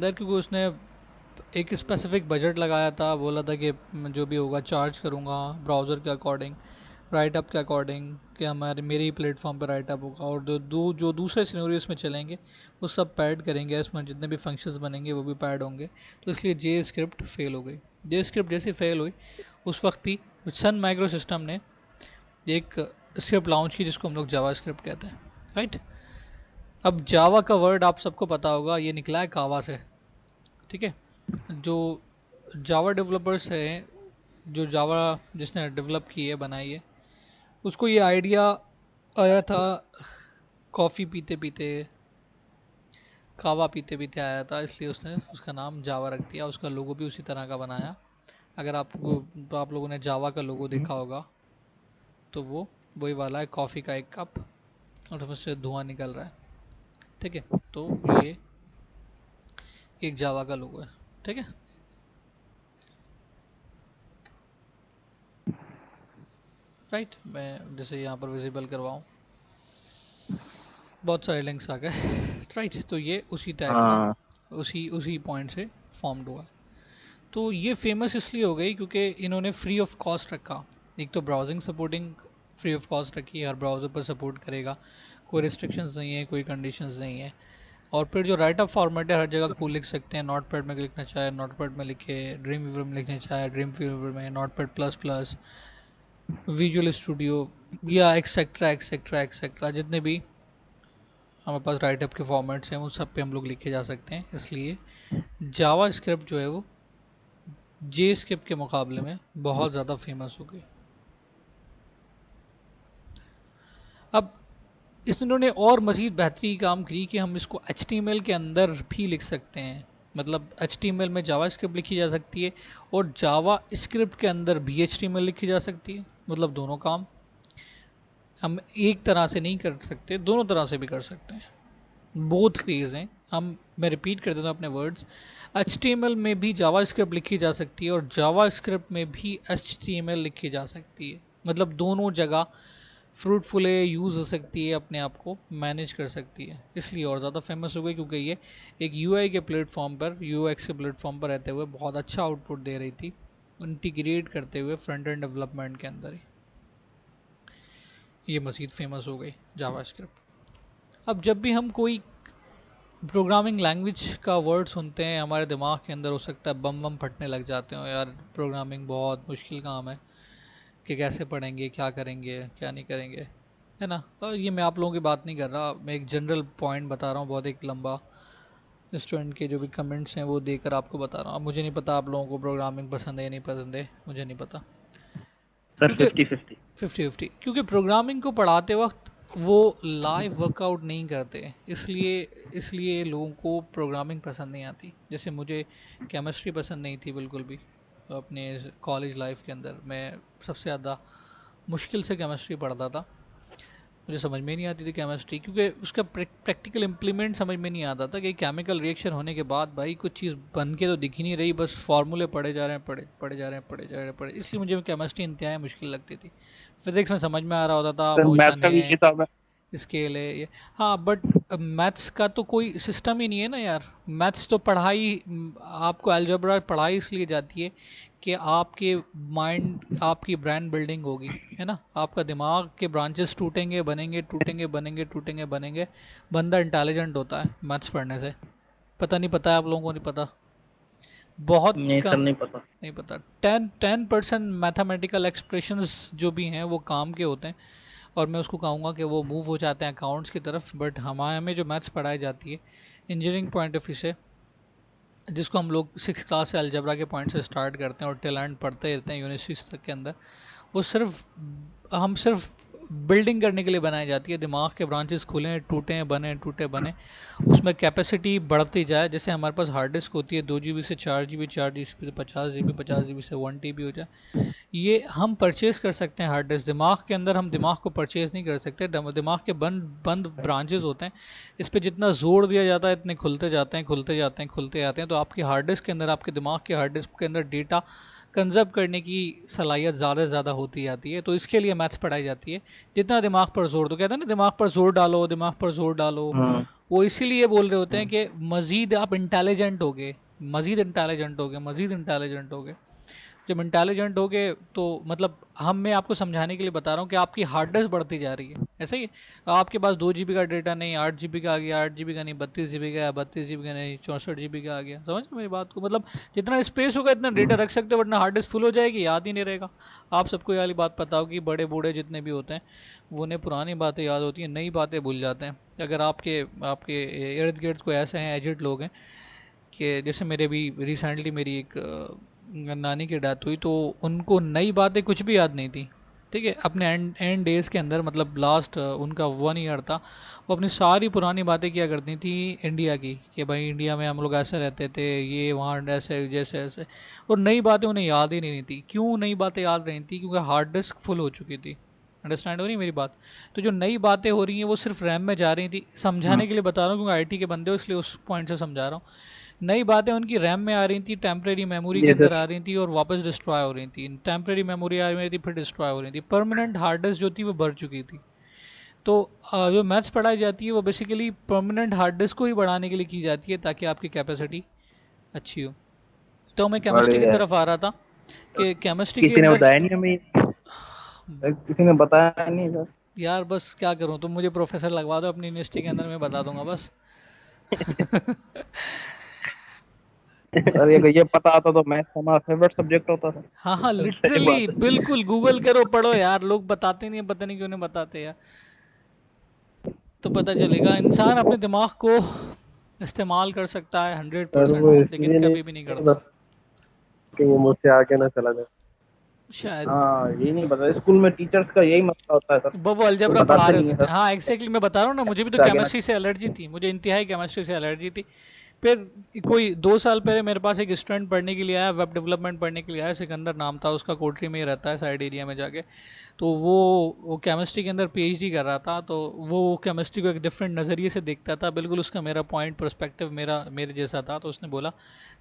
अंदर, क्योंकि उसने एक स्पेसिफिक बजट लगाया था, बोला था कि जो भी होगा चार्ज करूँगा ब्राउज़र के अकॉर्डिंग, राइट अप के अकॉर्डिंग, कि हमारे मेरे ही प्लेटफॉर्म पर राइट अप होगा, और जो दूसरे सिनेरियोस में चलेंगे वो सब पैड करेंगे, इसमें जितने भी फंक्शंस बनेंगे वो भी पैड होंगे। तो इसलिए जे स्क्रिप्ट फेल हो गई। जे स्क्रिप्ट जैसे फेल हुई उस वक्त ही सन माइक्रो सिस्टम ने एक स्क्रिप्ट लॉन्च की जिसको हम लोग जावा स्क्रिप्ट कहते हैं, राइट। अब जावा का वर्ड आप सबको पता होगा, ये निकला है कावा से, ठीक है। जो जावा डेवलपर्स हैं, जो जावा जिसने डेवलप की है, बनाई है, उसको ये आइडिया आया था कॉफ़ी पीते पीते, कावा पीते पीते आया था, इसलिए उसने उसका नाम जावा रख दिया। उसका लोगो भी उसी तरह का बनाया। अगर आप लोगों ने जावा का लोगो देखा होगा तो वो वही वाला है, कॉफ़ी का एक कप और उसमें से धुआं निकल रहा है, ठीक है। तो ये एक जावा का लोगो है, ठीक है। राइट, मैं जैसे यहाँ पर विजिबल करवाऊँ, बहुत सारे लिंक्स आ गए। राइट, तो ये उसी टाइप का, हाँ। उसी उसी पॉइंट से फॉर्म्ड हुआ है। तो ये फेमस इसलिए हो गई क्योंकि इन्होंने फ्री ऑफ कॉस्ट रखा। एक तो browsing supporting free of cost रखी, हर ब्राउज़र पर सपोर्ट करेगा, कोई रिस्ट्रिक्शंस नहीं है, कोई कंडीशंस नहीं है। और फिर जो राइट अप फॉर्मेट है, हर जगह कूल लिख सकते हैं, नोट पैड में लिखना चाहे नोट पैड में लिखे, ड्रीम वीवर में लिखना चाहे ड्रीम वीवर में, note pad plus plus, visual studio, या एक्सेट्रा एक्सेट्रा एक्सेट्रा, जितने भी हमारे पास राइट अप के फॉर्मेट्स हैं उन सब पे हम लोग लिखे जा सकते हैं। इसलिए जावा स्क्रिप्ट जो है वो जे स्क्रिप्ट के मुकाबले में बहुत ज़्यादा फेमस हो गई। अब इन्होंने और मज़ीद बेहतरी काम की कि हम इसको HTML के अंदर भी लिख सकते हैं। मतलब HTML में जावा स्क्रिप्ट लिखी जा सकती है और जावा स्क्रिप्ट के अंदर भी HTML लिखी जा सकती है। मतलब दोनों काम हम एक तरह से नहीं कर सकते, दोनों तरह से भी कर सकते हैं। बोथ फेज हैं हम। मैं रिपीट कर देता हूँ अपने वर्ड्स, HTML में भी जावा स्क्रिप्ट लिखी जा सकती है और जावा स्क्रिप्ट में भी HTML लिखी जा सकती है। मतलब दोनों जगह फ्रूटफुल है, यूज़ हो सकती है, अपने आप को मैनेज कर सकती है। इसलिए और ज़्यादा फेमस हो गई क्योंकि ये एक UI के प्लेटफॉर्म पर, UX के प्लेटफॉर्म पर रहते हुए बहुत अच्छा आउटपुट दे रही थी, इंटीग्रेट करते हुए फ्रंट एंड डेवलपमेंट के अंदर ही। ये मज़ीद फेमस हो गई जावा स्क्रिप्ट। अब जब भी हम कोई प्रोग्रामिंग लैंग्वेज का वर्ड सुनते हैं, हमारे दिमाग के अंदर हो सकता है बम बम फटने लग जाते हो, यार प्रोग्रामिंग बहुत मुश्किल काम है, कि कैसे पढ़ेंगे, क्या करेंगे, क्या नहीं करेंगे, है ना। और ये मैं आप लोगों की बात नहीं कर रहा, मैं एक जनरल पॉइंट बता रहा हूँ, बहुत एक लंबा स्टूडेंट के जो भी कमेंट्स हैं वो देकर आपको बता रहा हूँ। अब मुझे नहीं पता आप लोगों को प्रोग्रामिंग पसंद है या नहीं पसंद है, मुझे नहीं पता, सर क्योंकि 50-50। 50-50, क्योंकि प्रोग्रामिंग को पढ़ाते वक्त वो लाइव वर्कआउट नहीं करते, इसलिए इसलिए लोगों को प्रोग्रामिंग पसंद नहीं आती। जैसे मुझे केमिस्ट्री पसंद नहीं थी बिल्कुल भी। अपने कॉलेज लाइफ के अंदर मैं सबसे ज़्यादा मुश्किल से केमिस्ट्री पढ़ता था, मुझे समझ में नहीं आती थी केमिस्ट्री, क्योंकि उसका प्रैक्टिकल इम्प्लीमेंट समझ में नहीं आता था कि केमिकल रिएक्शन होने के बाद भाई कुछ चीज़ बन के तो दिख ही नहीं रही, बस फार्मूले पढ़े जा रहे हैं, पढ़े जा रहे हैं, पढ़े जा रहे हैं, पढ़े, इसलिए मुझे केमिस्ट्री इंतहाई मुश्किल लगती थी। फिज़िक्स में समझ में आ रहा होता था, सर मैथ मोशन का भी है, यही था मैं। स्केल है ये। हाँ, बट मैथ्स का तो कोई सिस्टम ही नहीं है ना यार। मैथ्स तो पढ़ाई, आपको अलजेब्रा पढ़ाई इसलिए जाती है कि आपके माइंड, आपकी ब्रेन बिल्डिंग होगी, है ना। आपका दिमाग के ब्रांचेस टूटेंगे बनेंगे, टूटेंगे बनेंगे, टूटेंगे बनेंगे, बंदा इंटेलिजेंट होता है मैथ्स पढ़ने से। पता नहीं, पता है आप लोगों को, नहीं पता, बहुत नहीं सर, कम, नहीं पता। नहीं पता। 10% मैथमेटिकल एक्सप्रेशंस जो भी हैं वो काम के होते हैं, और मैं उसको कहूँगा कि वो मूव हो जाते हैं अकाउंट्स की तरफ। बट हमारे हमें जो मैथ्स पढ़ाई जाती है इंजीनियरिंग पॉइंट ऑफ व्यू से, जिसको हम लोग 6 क्लास से अलजबरा के पॉइंट से स्टार्ट करते हैं और टिल एंड पढ़ते रहते हैं यूनिवर्सिटीज तक के अंदर, वो सिर्फ बिल्डिंग करने के लिए बनाई जाती है। दिमाग के ब्रांचेस खुलें, टूटें, बने, टूटे, बने, उसमें कैपेसिटी बढ़ती जाए। जैसे हमारे पास हार्ड डिस्क होती है 2 GB से 4 GB, 4 GB से 50 GB, 50 GB से 1 TB हो जाए, ये हम परचेज कर सकते हैं हार्ड डिस्क। दिमाग के अंदर हम दिमाग को परचेज नहीं कर सकते, दिमाग के बंद बंद ब्रांचेज होते हैं, इस पर जितना जोर दिया जाता है इतने खुलते जाते हैं, खुलते जाते हैं, खुलते जाते हैं। तो आपकी हार्ड डिस्क के अंदर, आपके दिमाग के हार्ड डिस्क के अंदर डेटा कंजर्व करने की सलाहियत ज़्यादा से ज़्यादा होती जाती है। तो इसके लिए मैथ्स पढ़ाई जाती है। जितना दिमाग पर जोर दो, कहते हैं ना दिमाग पर जोर डालो, दिमाग पर जोर डालो, हम्म। वो इसीलिए बोल रहे होते हैं हम्म। कि मज़ीद आप इंटेलिजेंट होगे, मज़ीद इंटेलिजेंट होगे, मज़ीद इंटेलिजेंट होगे। जब इंटेलिजेंट होगे तो मतलब हम मैं आपको समझाने के लिए बता रहा हूँ कि आपकी हार्ड डिस्क बढ़ती जा रही है। ऐसा ही है, आपके पास 2 GB का डेटा नहीं, 8 GB का आ गया, 8 GB का नहीं 32 GB का, 32 GB का नहीं 64 GB का आ गया। समझ रहे मेरी बात को? मतलब जितना स्पेस होगा इतना डेटा रख सकते हो, वरना हार्ड डिस्क फुल हो जाएगी, याद ही नहीं रहेगा। आप सबको ये वाली बात पता होगी, बड़े बूढ़े जितने भी होते हैं वो उन्हें पुरानी बातें याद होती हैं, नई बातें भूल जाते हैं। अगर आपके आपके इर्द गिर्द कोई ऐसे हैं एजिड लोग हैं कि जैसे मेरे भी रिसेंटली मेरी एक नानी की डेथ हुई, तो उनको नई बातें कुछ भी याद नहीं थी। ठीक है, अपने एंड एंड डेज के अंदर मतलब लास्ट उनका 1 ईयर था, वो अपनी सारी पुरानी बातें किया करती थी इंडिया की, कि भाई इंडिया में हम लोग ऐसे रहते थे, ये वहाँ ऐसे जैसे ऐसे। और नई बातें उन्हें याद ही नहीं थी। क्यों नई बातें याद नहीं थी? क्योंकि हार्ड डिस्क फुल हो चुकी थी। अंडरस्टैंड हो रही मेरी बात? तो जो नई बातें हो रही हैं वो सिर्फ रैम में जा रही थी। हम्म। समझाने के लिए बता रहा हूँ क्योंकि आईटी के बंदे हो, इसलिए उस पॉइंट से समझा रहा हूँ। नई बातें उनकी रैम में आ रही थी, टेम्परेरी मेमोरी के ये अंदर सर। आ रही थी और वापस डिस्ट्रॉय हो रही थी। टेम्परेरी मेमोरी आ रही थी, फिर डिस्ट्रॉय हो रही थी। परमानेंट हार्ड डिस्क जो थी वो भर चुकी थी। तो जो मैथ्स पढ़ाई जाती है वो बेसिकली परमानेंट हार्ड डिस्क को ही बढ़ाने के लिए की जाती है, ताकि आपकी कैपेसिटी अच्छी हो। तो मैं केमिस्ट्री की बढ़िया है। तरफ आ रहा था कि केमिस्ट्री के किसी ने अंदर बताया नहीं हमें, किसी ने बताया नहीं सर। यार बस क्या करूं, तुम मुझे प्रोफेसर लगवा दो अपनी यूनिवर्सिटी के अंदर, मैं बता दूंगा बस। सर ये पता आता तो मैथ हमारा फेवरेट सब्जेक्ट होता था। हाँ हाँ, सही लिटरली बात है। बिल्कुल गूगल करो, पढ़ो यार, लोग बताते नहीं, पता नहीं क्यों नहीं बताते यार। तो पता चलेगा इंसान अपने दिमाग को इस्तेमाल कर सकता है हंड्रेड सर परसेंट वो लेकिन इसलिए नहीं कभी भी नहीं बता करता। कि वो मुझसे आगे ना चला जाए। शायद हाँ, यही नहीं पता, स्कूल में टीचर्स का यही मसला होता है सर, वो कुछ अलजेब्रा पढ़ा बताते रहे नहीं होते है थे। सर। हाँ एग्जैक्टली, मैं बता रहा हूँ ना, मुझे भी तो मुझसे आगे ना। केमिस्ट्री से एलर्जी थी, मुझे इंतहाई केमिस्ट्री से एलर्जी थी। फिर कोई 2 साल पहले मेरे पास एक स्टूडेंट पढ़ने के लिए आया, वेब डेवलपमेंट पढ़ने के लिए आया, सिकंदर नाम था उसका, कोटरी में ही रहता है साइड एरिया में जाके। तो वो केमिस्ट्री के अंदर पीएचडी कर रहा था, तो वो केमिस्ट्री को एक डिफरेंट नज़रिए से देखता था, बिल्कुल उसका मेरा पॉइंट पर्सपेक्टिव मेरे जैसा था। तो उसने बोला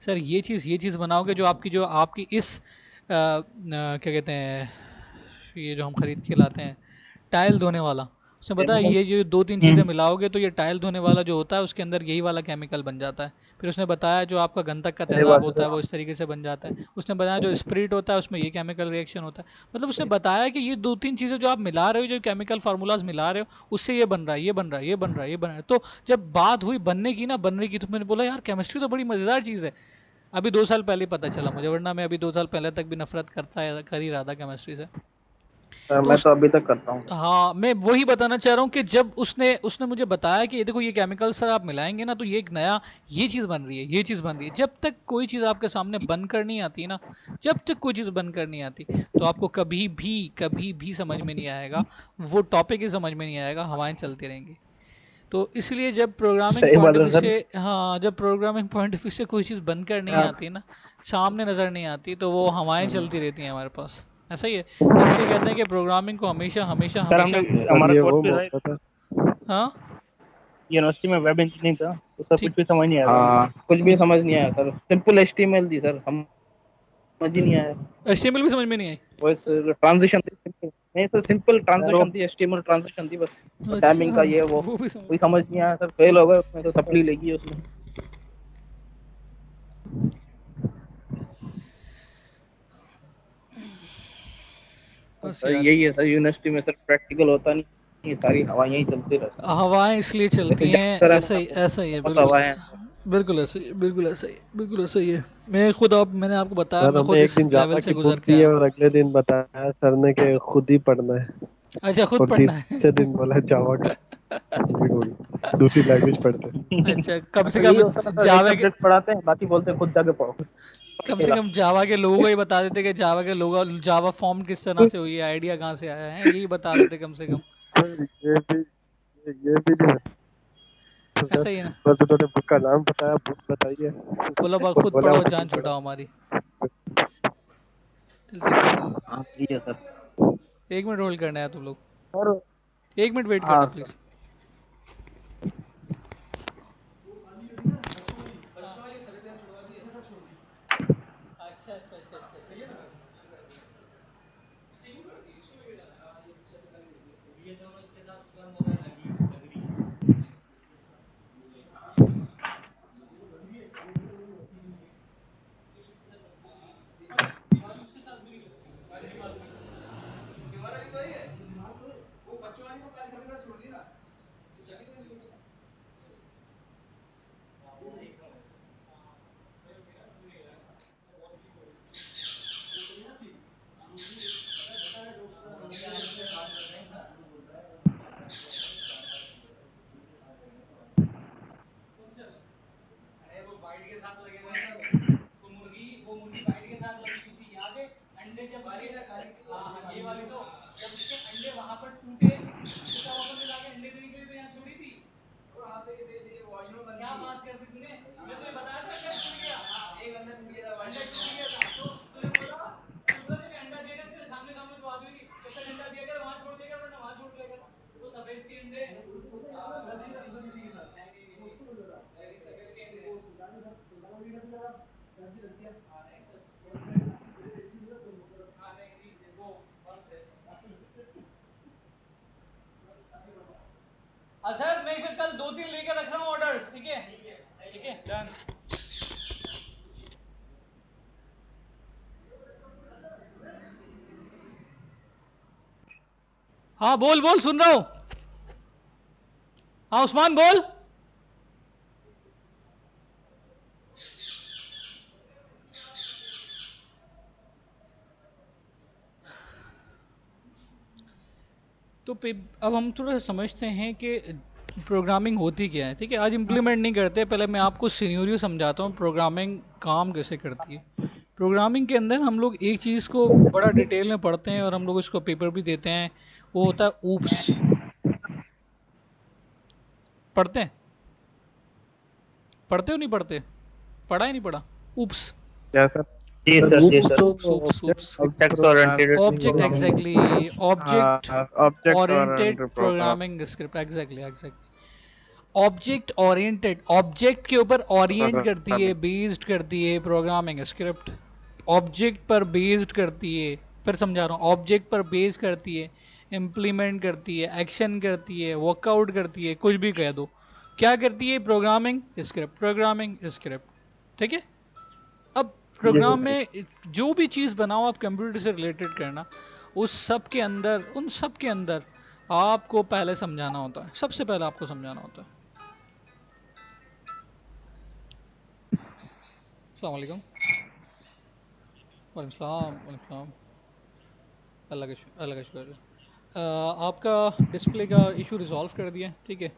सर ये चीज़ बनाओगे जो आपकी इस क्या कहते हैं, ये जो हम खरीद के लाते हैं टाइल धोने वाला, उसने बताया केमिकल। ये जो 2-3 चीज़ें हम्म। मिलाओगे तो ये टाइल धोने वाला जो होता है उसके अंदर यही वाला केमिकल बन जाता है। फिर उसने बताया जो आपका गंधक का सही तेजाब बात है होता है सर। वो इस तरीके से बन जाता है। उसने बताया जो स्प्रिट होता है उसमें ये केमिकल रिएक्शन होता है। मतलब उसने बताया कि ये 2-3 चीज़ें जो आप मिला रहे हो, जो केमिकल फार्मूलाज मिला रहे हो, उससे ये बन रहा है, ये बन रहा है, ये बन रहा है, ये बन रहा है। तो जब बात हुई बनने की ना, बनने की, तो मैंने बोला यार केमिस्ट्री तो बड़ी मज़ेदार चीज़ है। अभी 2 साल पहले ही पता चला मुझे, वरना मैं अभी 2 साल पहले तक भी नफरत कर ही रहा था केमिस्ट्री से। सर तो मैं उस तो अभी तक करता हूँ। हाँ, मैं वही बताना चाह रहा हूँ कि जब उसने उसने मुझे बताया कि ये देखो ये केमिकल सर आप मिलाएंगे ना तो ये एक नया ये चीज़ बन रही है, ये चीज़ बन रही है। जब तक कोई चीज़ आपके सामने बनकर नहीं आती ना, जब तक कोई चीज़ बनकर नहीं आती, तो आपको कभी भी समझ में नहीं आएगा, वो टॉपिक ही समझ में नहीं आएगा, हवाएं चलती रहेंगी। तो इसलिए जब प्रोग्रामिंग सही पॉइंट बात ऑफ है व्यू सर। से, हाँ जब प्रोग्रामिंग पॉइंट ऑफ व्यू से कोई चीज़ बनकर नहीं आप। आती ना, सामने नज़र नहीं आती, तो वो हवाएं चलती रहती हैं हमारे पास। ऐसा ही है। तो इसलिए कहते हैं कि प्रोग्रामिंग को हमेशा हमेशा सर हमने हमेशा हमारा ये कोर्स वो भी था, मौका था। हाँ यूनिवर्सिटी में वेब इंजीनियरिंग था, तो सब कुछ ठीक। भी समझ नहीं आया था। हाँ, कुछ भी समझ नहीं आया सर, सिंपल एचटीएमएल थी सर, समझ ही नहीं आया। एचटीएमएल भी समझ में नहीं आई। वो ट्रांजिशन थी simple। नहीं सर, सिंपल ट्रांजिशन थी, एचटीएमएल ट्रांजिशन थी बस। टाइमिंग का अच्छा, ये वो वो भी समझ कोई में समझ नहीं आया सर, फेल हो गए उसमें, तो सप्ली लगी उसमें। बस सर यार, यही है सर, यूनिवर्सिटी में सर प्रैक्टिकल होता नहीं, ये सारी हवा यहीं चलती रहती है। हवाएं इसलिए जैसे चलती हैं, जंतर है ऐसा वहाँ ही पे ऐसा ही है, बहुत बिल्कुल हवा है। ऐसा, बिल्कुल ऐसा ही है, बिल्कुल ऐसा ही, बिल्कुल ऐसा ही है। मैं खुद, अब मैंने आपको बताया सर मैं हमें खुद एक इस दिन लेवल जावा से की बुक गुजर के दी आया है हूँ। और अगले दिन बताया सर ने कि खुद ही पढ़ना है। अच्छा, खुद और पढ़ना है। तीसरे दिन बोला जावा का दूसरी लैंग्वेज पढ़ते हैं। अच्छा, कम से तो यही कम होता है सर, एक जावा के सब्जेक्ट पढ़ाते हैं, बाकी बोलते हैं खुद जाके पढ़ो, पढ़ कम के से ला। कम जावा के लोगों को ही बता देते कि जावा के लोगो जावा फॉर्म किस तरह से हुई है, आइडिया कहाँ से आया है, यही बता देते कम से कम। सर ये भी नहीं है सर। ऐसा ही है ना। बस उन्होंने बुक का नाम बताया, बुक बताइए बोलो और खुद बोला पढ़ो खुद ही जान पढ़ो। छुटाओ हमारी। चल ठीक है, हाँ ठीक है सर। 1 मिनट होल्ड करना है तुम लोग, और 1 मिनट वेट हाँ करना सर। प्लीज़। अच्छा अच्छा अच्छा अच्छा। साथ लगेगा सर, तो मुर्गी वो मुर्गी बाइट के साथ लगी हुई थी यहाँ पे। अंडे जब हाँ ये वाली तो जब उसके अंडे वहां पर टूटे तो तब अपन ने जाके अंडे देने के लिए तो यहाँ छोड़ी थी। क्या बात कर दी तूने? मैं तुझे बताया था अंडा टूट गया। एक अंडा टूट गया था, अंडा टूट गया था तो तुझे बोला, तूने बोला कि अंडा देगा, तेरे सामने सामने तो बात हुई थी, जब तक अंडा दिया कर वहां छोड़ देगा वरना वहां छोड़ देगा। तो सफेद के अंडे सफेद के अंडे हाँ नहीं नहीं वो बंद है। सर मैं फिर कल 2-3 लेकर रख रहा हूँ ऑर्डर्स, ठीक है ठीक है डन। हाँ बोल बोल सुन रहा हूँ। हाँ उस्मान बोल। तो अब हम थोड़ा सा समझते हैं कि प्रोग्रामिंग होती क्या है, ठीक है। आज इम्प्लीमेंट नहीं करते, पहले मैं आपको सिनेरियो समझाता हूँ प्रोग्रामिंग काम कैसे करती है। प्रोग्रामिंग के अंदर हम लोग एक चीज़ को बड़ा डिटेल में पढ़ते हैं और हम लोग इसको पेपर भी देते हैं, वो होता है ऊप्स। पढ़ते हैं, पढ़ते हो नहीं पढ़ते, पढ़ा ही नहीं पढ़ा? ऊप्स क्या सर? जी सर सर जी ऊप्स सर। तो oops object oriented object programming. Exactly, object object oriented oriented program. Programming script, exactly exactly. Object oriented, object के ऊपर ओरिएंट करती है, बेस्ड करती है प्रोग्रामिंग स्क्रिप्ट। ऑब्जेक्ट पर बेस्ड करती है, फिर समझा रहा हूँ, ऑब्जेक्ट पर बेस करती है, इम्प्लीमेंट करती है, एक्शन करती है, वर्कआउट करती है, कुछ भी कह दो। क्या करती है? प्रोग्रामिंग स्क्रिप्ट, प्रोग्रामिंग स्क्रिप्ट, ठीक है। अब जी प्रोग्राम सर। में जो भी चीज़ बनाओ आप कंप्यूटर से रिलेटेड करना, उस सब के अंदर, उन सब के अंदर आपको पहले समझाना होता है, सबसे पहले आपको समझाना होता है। अस्सलाम वालेकुम। वालेकुम सलाम, वालेकुम सलाम। अल्लाह का शुक्र है। आपका डिस्प्ले का इशू रिजॉल्व कर दिया, ठीक है।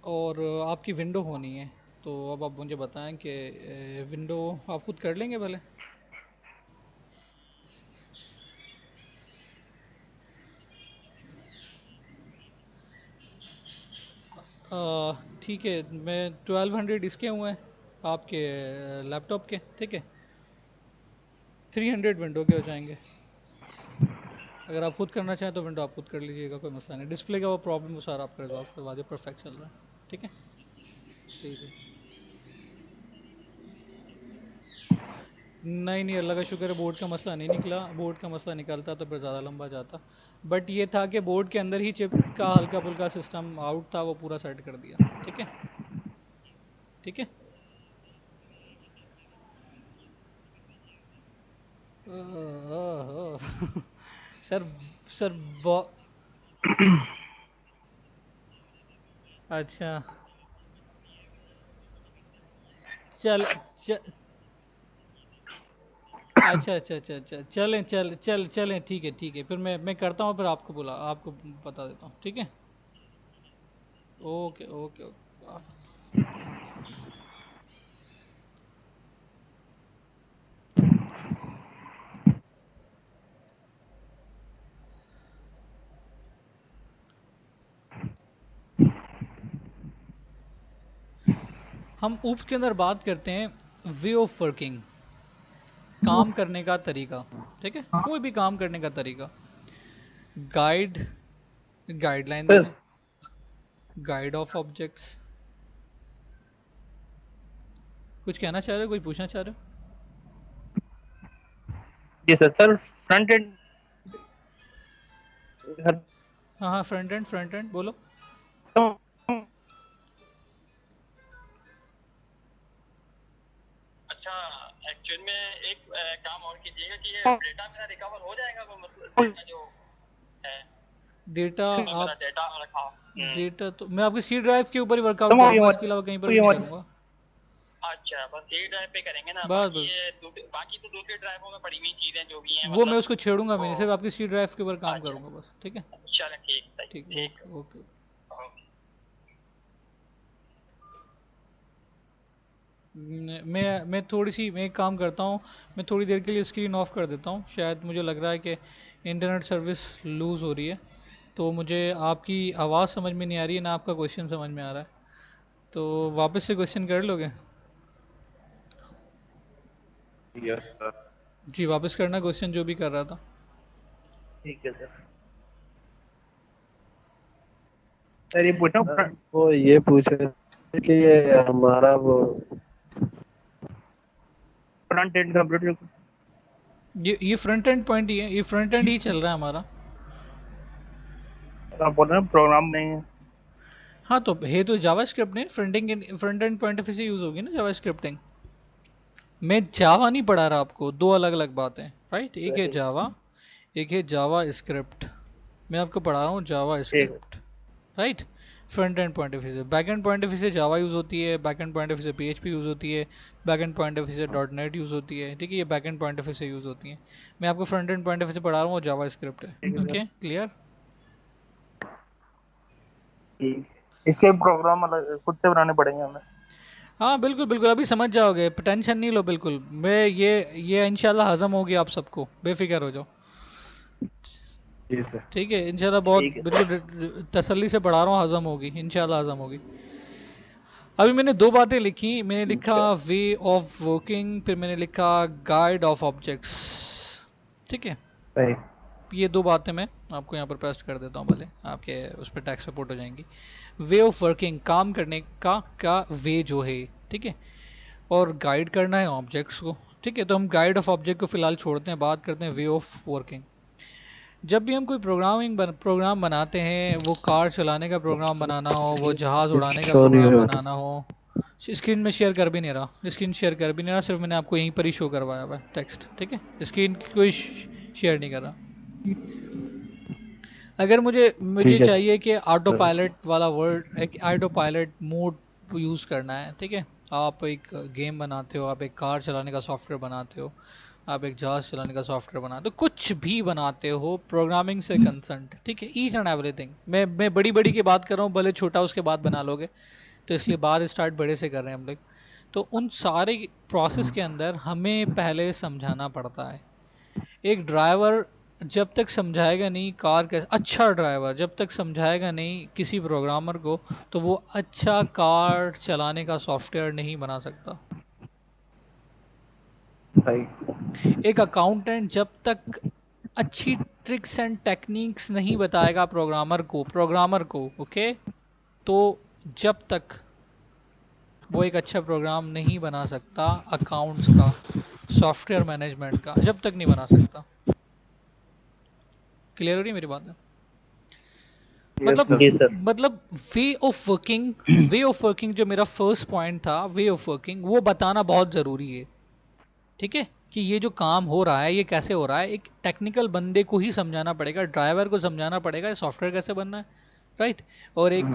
और आपकी विंडो होनी है, तो अब आप मुझे बताएं कि विंडो आप खुद कर लेंगे पहले? ठीक है, मैं 1200 इसके हुए हैं आपके लैपटॉप के, ठीक है। 300 विंडो के हो जाएंगे। अगर आप खुद करना चाहें तो विंडो आप खुद कर लीजिएगा, कोई मसला नहीं। डिस्प्ले का वो प्रॉब्लम वो सारा आपका रिजॉल्व करवा दिया, परफेक्ट चल रहा है, ठीक है। जी जी। नहीं नहीं, अल्लाह का शुक्र है, बोर्ड का मसला नहीं निकला। बोर्ड का मसला निकलता तो फिर ज़्यादा लंबा जाता। बट ये था कि बोर्ड के अंदर ही चिप का हल्का फुल्का सिस्टम आउट था, वो पूरा सेट कर दिया, ठीक है ठीक है। सर सर अच्छा, चल च, अच्छा अच्छा अच्छा अच्छा, चलें ठीक है, फिर मैं करता हूँ, फिर आपको आपको बता देता हूँ, ठीक है। Okay okay okay. हम ऊप्स के अंदर बात करते हैं वे ऑफ वर्किंग, काम करने का तरीका, ठीक है। कोई भी काम करने का तरीका, गाइड, गाइडलाइन दे सर रहे हैं, गाइड ऑफ ऑब्जेक्ट्स। कुछ कहना चाह रहे हो, कुछ पूछना चाह रहे जी sir. Sir front end sir. हो? हाँ हाँ, फ्रंट एंड बोलो। अच्छा, एक्चुअल में एक काम और कीजिएगा कि ये डेटा मेरा रिकवर हो जाएगा, वो मतलब डेटा जो है डेटा इसमें मेरा आप, डेटा रखा। डेटा तो मैं आपकी सी ड्राइव के ऊपर ही वर्कआउट करूंगा, इसके अलावा कहीं पर भी नहीं करूंगा। अच्छा, बस सी ड्राइव पे करेंगे ना, बस बाकी बस ये बाकी तो दूसरी ड्राइवों में पड़ी हुई चीजें जो भी हैं वो मैं मतलब उसको छेड़ूंगा भी वो। नहीं, सिर्फ आपकी सी ड्राइव के ऊपर काम अच्छा, करूंगा बस, ठीक है। चलें ठीक, सही ठीक, ठीक ओके ओके। है। डन। मैं एक काम करता हूँ, मैं थोड़ी देर के लिए स्क्रीन ऑफ कर देता हूँ, शायद मुझे लग रहा है कि इंटरनेट सर्विस लूज़ हो रही है, तो मुझे आपकी आवाज़ समझ में नहीं आ रही है ना आपका क्वेश्चन समझ में आ रहा है, तो वापस से क्वेश्चन कर लोगे? Yes sir. जी वापस करना क्वेश्चन जो भी कर रहा था। ठीक है सर। सर ये पूछो वो ये पूछ रहे थे कि ये हमारा वो फ्रंट एंड कंप्यूटर ये फ्रंट एंड पॉइंट ही है, ये फ्रंट एंड ही चल रहा है हमारा। आप बोल रहे हैं प्रोग्राम नहीं है। हाँ तो है तो जावास्क्रिप्ट नहीं, front end point of view से यूज़ होगी ना जावास्क्रिप्टिंग। मैं जावा नहीं पढ़ा रहा आपको, दो अलग अलग बातें, राइट? एक है जावा, एक है जावा स्क्रिप्ट। मैं आपको पढ़ा रहा हूँ JavaScript, right? Front end point of view से। Back end point of view से जावा यूज़ होती है, back end point of view से PHP यूज़ होती है, back end point of view से .NET यूज़ होती है, ठीक है? ये back end point of view से यूज़ होती है। मैं आपको front end point of view से पढ़ा रहा हूँ, जावा स्क्रिप्ट है। Okay, clear? इसके प्रोग्राम अलग खुद से बनाने पड़ेंगे हमें। हाँ बिल्कुल बिल्कुल, अभी समझ जाओगे, टेंशन नहीं लो बिल्कुल। मैं ये इंशाल्लाह हजम होगी आप सबको, बेफिक्र हो जाओ, जी सर। ठीक है? इंशाल्लाह बहुत बिल्कुल तसल्ली से पढ़ा रहा हूँ, हजम होगी इंशाल्लाह, हजम होगी। अभी मैंने दो बातें लिखी, मैंने लिखा वे ऑफ वर्किंग, फिर मैंने लिखा गाइड ऑफ ऑब्जेक्ट्स, ठीक है? सही। ये दो बातें मैं आपको यहाँ पर पेस्ट कर देता हूँ, भले आपके उस पर टैक्स सपोर्ट हो जाएंगी। वे ऑफ वर्किंग, काम करने का वे जो है, ठीक है? और गाइड करना है ऑब्जेक्ट्स को, ठीक है? तो हम गाइड ऑफ ऑब्जेक्ट को फिलहाल छोड़ते हैं, बात करते हैं वे ऑफ वर्किंग। जब भी हम कोई प्रोग्राम बनाते हैं, वो कार चलाने का प्रोग्राम बनाना हो, वो जहाज़ उड़ाने का शो नहीं हो प्रोग्राम रहा। बनाना हो, स्क्रीन में शेयर कर भी नहीं रहा, स्क्रीन शेयर कर भी नहीं रहा, सिर्फ मैंने आपको यहीं पर ही शो करवाया हुआ है टेक्स्ट, ठीक है? स्क्रीन कोई शेयर नहीं कर रहा। अगर मुझे ठीक है। चाहिए कि ऑटो पायलट वाला वर्ड, एक ऑटो पायलट मोड यूज़ करना है, ठीक है? आप एक गेम बनाते हो, आप एक कार चलाने का सॉफ्टवेयर बनाते हो, आप एक जहाज़ चलाने का सॉफ्टवेयर बनाते हो, कुछ भी बनाते हो प्रोग्रामिंग से कंसर्न, ठीक है? Each and everything. मैं बड़ी बड़ी की बात कर रहा हूँ, भले छोटा उसके बाद बना लोगे, तो इसलिए बात स्टार्ट बड़े से कर रहे हैं हम लोग। तो उन सारे प्रोसेस के अंदर हमें पहले समझाना पड़ता है। एक ड्राइवर जब तक समझाएगा नहीं कार कैसे, अच्छा ड्राइवर जब तक समझाएगा नहीं किसी प्रोग्रामर को, तो वो अच्छा कार चलाने का सॉफ्टवेयर नहीं बना सकता। सही। एक अकाउंटेंट जब तक अच्छी ट्रिक्स एंड टेक्निक्स नहीं बताएगा प्रोग्रामर को, ओके, तो जब तक वो एक अच्छा प्रोग्राम नहीं बना सकता, अकाउंट्स का, सॉफ्टवेयर मैनेजमेंट का, जब तक नहीं बना सकता। क्लियर हो रही है मेरी बात है? मतलब वे ऑफ वर्किंग जो मेरा फर्स्ट पॉइंट था, वे ऑफ वर्किंग, वो बताना बहुत ज़रूरी है, ठीक है? कि ये जो काम हो रहा है ये कैसे हो रहा है, एक टेक्निकल बंदे को ही समझाना पड़ेगा, ड्राइवर को समझाना पड़ेगा सॉफ्टवेयर कैसे बनना है, राइट? और एक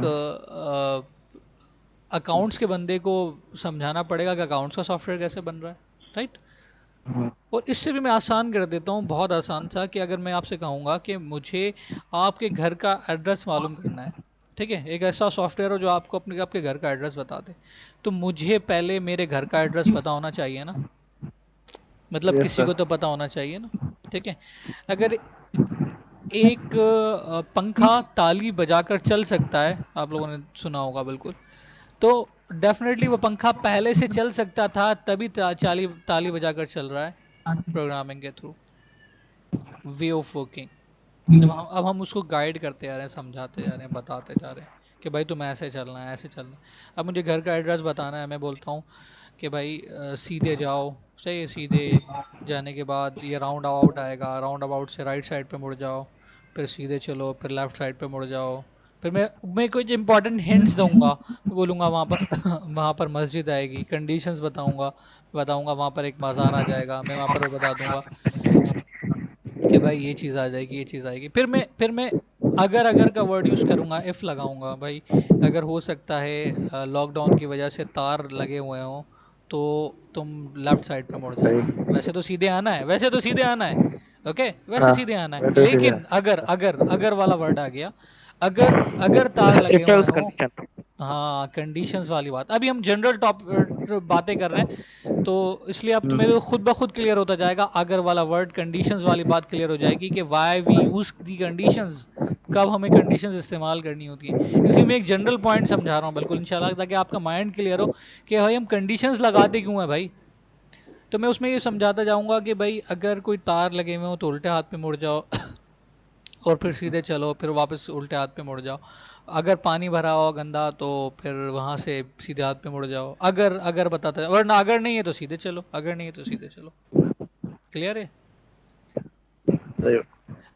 अकाउंट्स के बंदे को समझाना पड़ेगा कि अकाउंट्स का सॉफ्टवेयर कैसे बन रहा है, राइट? और इससे भी मैं आसान कर देता हूँ, बहुत आसान सा, कि अगर मैं आपसे कहूँगा कि मुझे आपके घर का एड्रेस मालूम करना है, ठीक है? एक ऐसा सॉफ्टवेयर हो जो आपको आपके घर का एड्रेस बता दे, तो मुझे पहले मेरे घर का एड्रेस पता होना चाहिए ना, मतलब किसी को तो पता होना चाहिए ना, ठीक है? अगर एक पंखा ताली बजाकर चल सकता है, आप लोगों ने सुना होगा बिल्कुल, तो डेफिनेटली वो पंखा पहले से चल सकता था, तभी ताली बजाकर चल रहा है प्रोग्रामिंग के थ्रू। वे ऑफ वर्किंग, अब हम उसको गाइड करते जा रहे हैं, समझाते जा रहे हैं, बताते जा रहे हैं कि भाई तुम ऐसे चलना है, ऐसे चलना है। अब मुझे घर का एड्रेस बताना है, मैं बोलता हूँ कि भाई सीधे जाओ, सही है, सीधे जाने के बाद ये राउंड अबाउट आएगा, राउंड अबाउट से राइट साइड पे मुड़ जाओ, फिर सीधे चलो, फिर लेफ़्ट साइड पे मुड़ जाओ, फिर मैं कुछ इंपॉर्टेंट हिंट्स दूंगा, मैं बोलूँगा वहाँ पर वहाँ पर मस्जिद आएगी, कंडीशंस बताऊँगा वहाँ पर एक बाज़ार आ जाएगा, मैं वहाँ पर बता दूँगा कि भाई ये चीज़ आ जाएगी, ये चीज़ आएगी। फिर मैं अगर का वर्ड यूज़ करूँगा, इफ़ लगाऊँगा, भाई अगर हो सकता है लॉकडाउन की वजह से तार लगे हुए हों, तो तुम लेफ़्ट साइड पे मुड़ जाना, वैसे तो सीधे आना है, वैसे तो सीधे आना है, ओके, वैसे हाँ, सीधे आना है, वैसे सीधे लेकिन अगर वाला वर्ड आ गया, अगर तार लगे हुए If else हों, condition हाँ कंडीशंस वाली बात, अभी हम जनरल टॉप बातें कर रहे हैं, तो इसलिए अब तो मेरे को खुद ब खुद क्लियर होता जाएगा। अगर वाला वर्ड कंडीशंस वाली बात क्लियर हो जाएगी कि why we use the conditions, कब हमें कंडीशंस इस्तेमाल करनी होती है। इसलिए मैं एक जनरल पॉइंट समझा रहा हूँ बिल्कुल इंशाल्लाह, ताकि आपका माइंड क्लियर हो कि भाई हम कंडीशंस लगाते क्यों है भाई। तो मैं उसमें ये समझाता जाऊंगा कि भाई अगर कोई तार लगे हुए हो तो उल्टे हाथ पे मुड़ जाओ और फिर सीधे चलो, फिर वापस उल्टे हाथ पे मुड़ जाओ। अगर पानी भरा हो गंदा तो फिर वहां से सीधे हाथ पे मुड़ जाओ। अगर अगर बताता है, वरना अगर नहीं है तो सीधे चलो, अगर नहीं है तो सीधे चलो। क्लियर है? सही।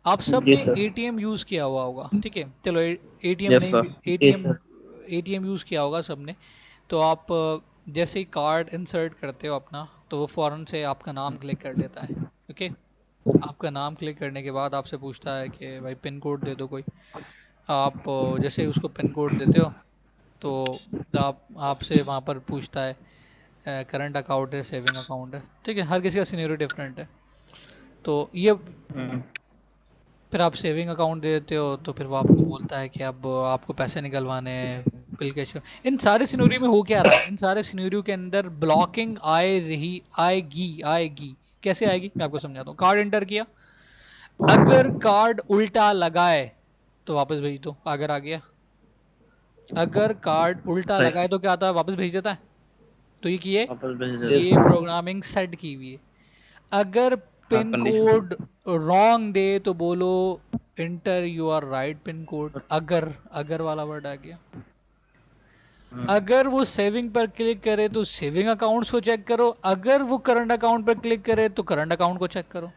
आप सब जी ने सर। एटीएम यूज किया हुआ होगा, ठीक है, चलो एटीएम यस नहीं सर। भी, जी एटीएम सर। एटीएम यूज किया होगा सबने। तो आप जैसे ही कार्ड इंसर्ट करते हो अपना, तो वो फ़ौरन से आपका नाम क्लिक कर लेता है। ओके, आपका नाम क्लिक करने के बाद आपसे पूछता है कि भाई पिन कोड दे दो कोई। आप जैसे ही उसको पिन कोड देते हो तो आप आपसे वहाँ पर पूछता है करंट अकाउंट है, सेविंग अकाउंट है, ठीक है, हर किसी का सिनेरियो डिफरेंट है। तो ये हम्म। फिर आप सेविंग अकाउंट दे देते हो तो फिर वो आपको बोलता है कि अब आपको पैसे निकलवाने हैं, बिल कैश। इन सारे सिनेरियो में हो क्या रहा है, इन सारे सिनेरियो के अंदर ब्लॉकिंग आए रही, आएगी आएगी। कैसे आएगी मैं आपको समझाता हूँ। कार्ड एंटर किया, अगर कार्ड उल्टा लगाए तो वापस भेज दो, अगर आ गया। अगर कार्ड उल्टा सही। लगाए तो क्या आता है, वापस भेज देता है। तो ये किए, वापस भेज ये देता। प्रोग्रामिंग सेट की हुई है। अगर हाँ पिन कंडीशन। कोड रॉन्ग दे तो बोलो inter your right pin code. अगर अगर वाला वर्ड आ गया। अगर वो सेविंग पर क्लिक करे तो सेविंग अकाउंट्स को चेक करो, अगर वो करंट अकाउंट पर क्लिक करे तो करंट अकाउंट को चेक करो।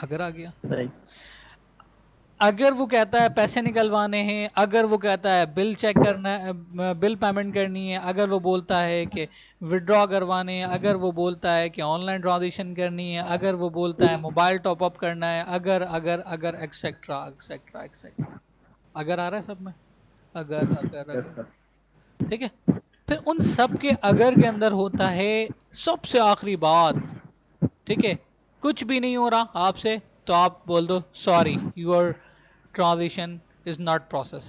अगर आ गया। सही। अगर वो कहता है पैसे निकलवाने हैं, अगर वो कहता है बिल चेक करना है, बिल पेमेंट करनी है, अगर वो बोलता है कि विड्रॉ करवाने हैं, अगर वो बोलता है कि ऑनलाइन ट्रांजेक्शन करनी है, अगर वो बोलता है मोबाइल टॉप अप करना है, अगर अगर अगर एक्सेट्रा एक्सेट्रा एक्सेट्रा। अगर आ रहा है सब में, अगर अगर यस अगर, सर। ठीक है। फिर उन सब के अगर के अंदर होता है सबसे आखिरी बात, ठीक है, कुछ भी नहीं हो रहा आपसे तो आप बोल दो sorry your transition is not process.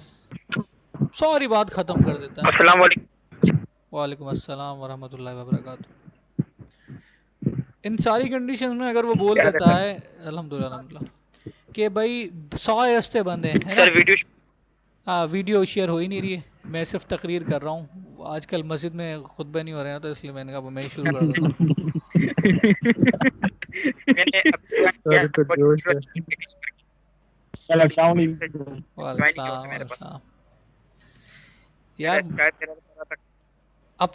सारी बात खत्म कर देता है। अस्सलाम वालेकुम। वालेकुम अस्सलाम वरहमतुल्लाहि वबरकातुहू। इन सारी कंडीशंस में अगर वो बोल क्या हाल है देता सर? है अल्हम्दुलिल्लाह अल्हम्दुलिल्लाह कि भाई 100 रास्ते बंद है ना। सर वीडियो हाँ वीडियो शेयर हो ही नहीं रही है, मैं सिर्फ तकरीर कर रहा हूँ। आजकल मस्जिद में खुतबे नहीं हो रहे हैं, तो इसलिए मैंने कहा मैं ही शुरू कर देता हूँ। मैंने अभी ज्वाइन किया सर है तो और जोश है। सर अस्सलाम ज्वाइन नहीं किया होता वालेकुम मेरे पास। अस्सलाम। मेरा यार शायद मेरा रहा था। अब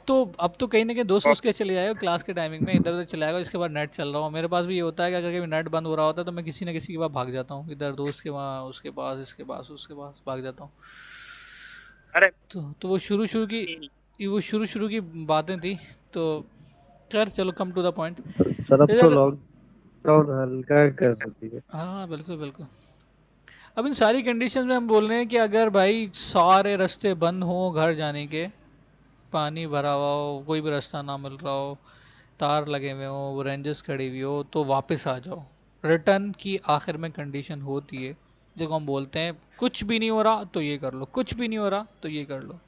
तो कहीं ना कहीं दोस्त और उसके चले जाएगा क्लास के टाइमिंग में, इधर उधर चले जाएगा, इसके बाद नेट चल रहा हो। मेरे पास भी ये होता है कि अगर कभी नेट बंद हो रहा होता है तो मैं किसी ना किसी के पास भाग जाता हूँ, इधर दोस्त के वहाँ, उसके पास, इसके पास, उसके पास भाग जाता हूँ। अरे तो वो शुरू शुरू की बातें थी। तो खैर चलो come to the point. Sir अब तो अगर लॉकडाउन हल्का कर सर दिया। हाँ बिल्कुल बिल्कुल। अब इन सारी कंडीशंस में हम बोल रहे हैं कि अगर भाई सारे रास्ते बंद हो घर जाने के, पानी भरा हुआ हो, कोई भी रास्ता ना मिल रहा हो, तार लगे हुए हो, रेंजेस खड़ी हुई हो, तो वापस आ जाओ। रिटर्न की आखिर में कंडीशन होती है जिसको हम बोलते हैं कुछ भी नहीं हो रहा तो ये कर लो, कुछ भी नहीं हो रहा तो ये कर लो।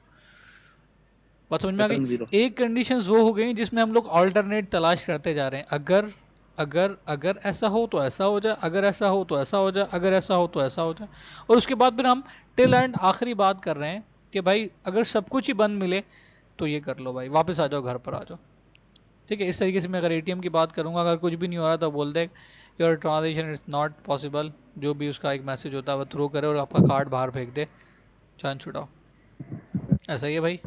बात समझ में आ गई। Return zero. एक कंडीशन वो हो गई जिसमें हम लोग ऑल्टरनेट तलाश करते जा रहे हैं। अगर अगर अगर ऐसा हो तो ऐसा हो जाए, अगर ऐसा हो तो ऐसा हो जाए, अगर ऐसा हो तो ऐसा हो जाए। और उसके बाद फिर हम टिल एंड आखिरी बात कर रहे हैं कि भाई अगर सब कुछ ही बंद मिले तो ये कर लो भाई, वापस आ जाओ, घर पर आ जाओ। ठीक है, इस तरीके से मैं अगर एटीएम की बात करूंगा, अगर कुछ भी नहीं हो रहा तो बोल दे your transaction is not possible, जो भी उसका एक मैसेज होता है वो थ्रो करे और आपका कार्ड बाहर फेंक दे, चांद छुड़ाओ। ऐसा ही है भाई।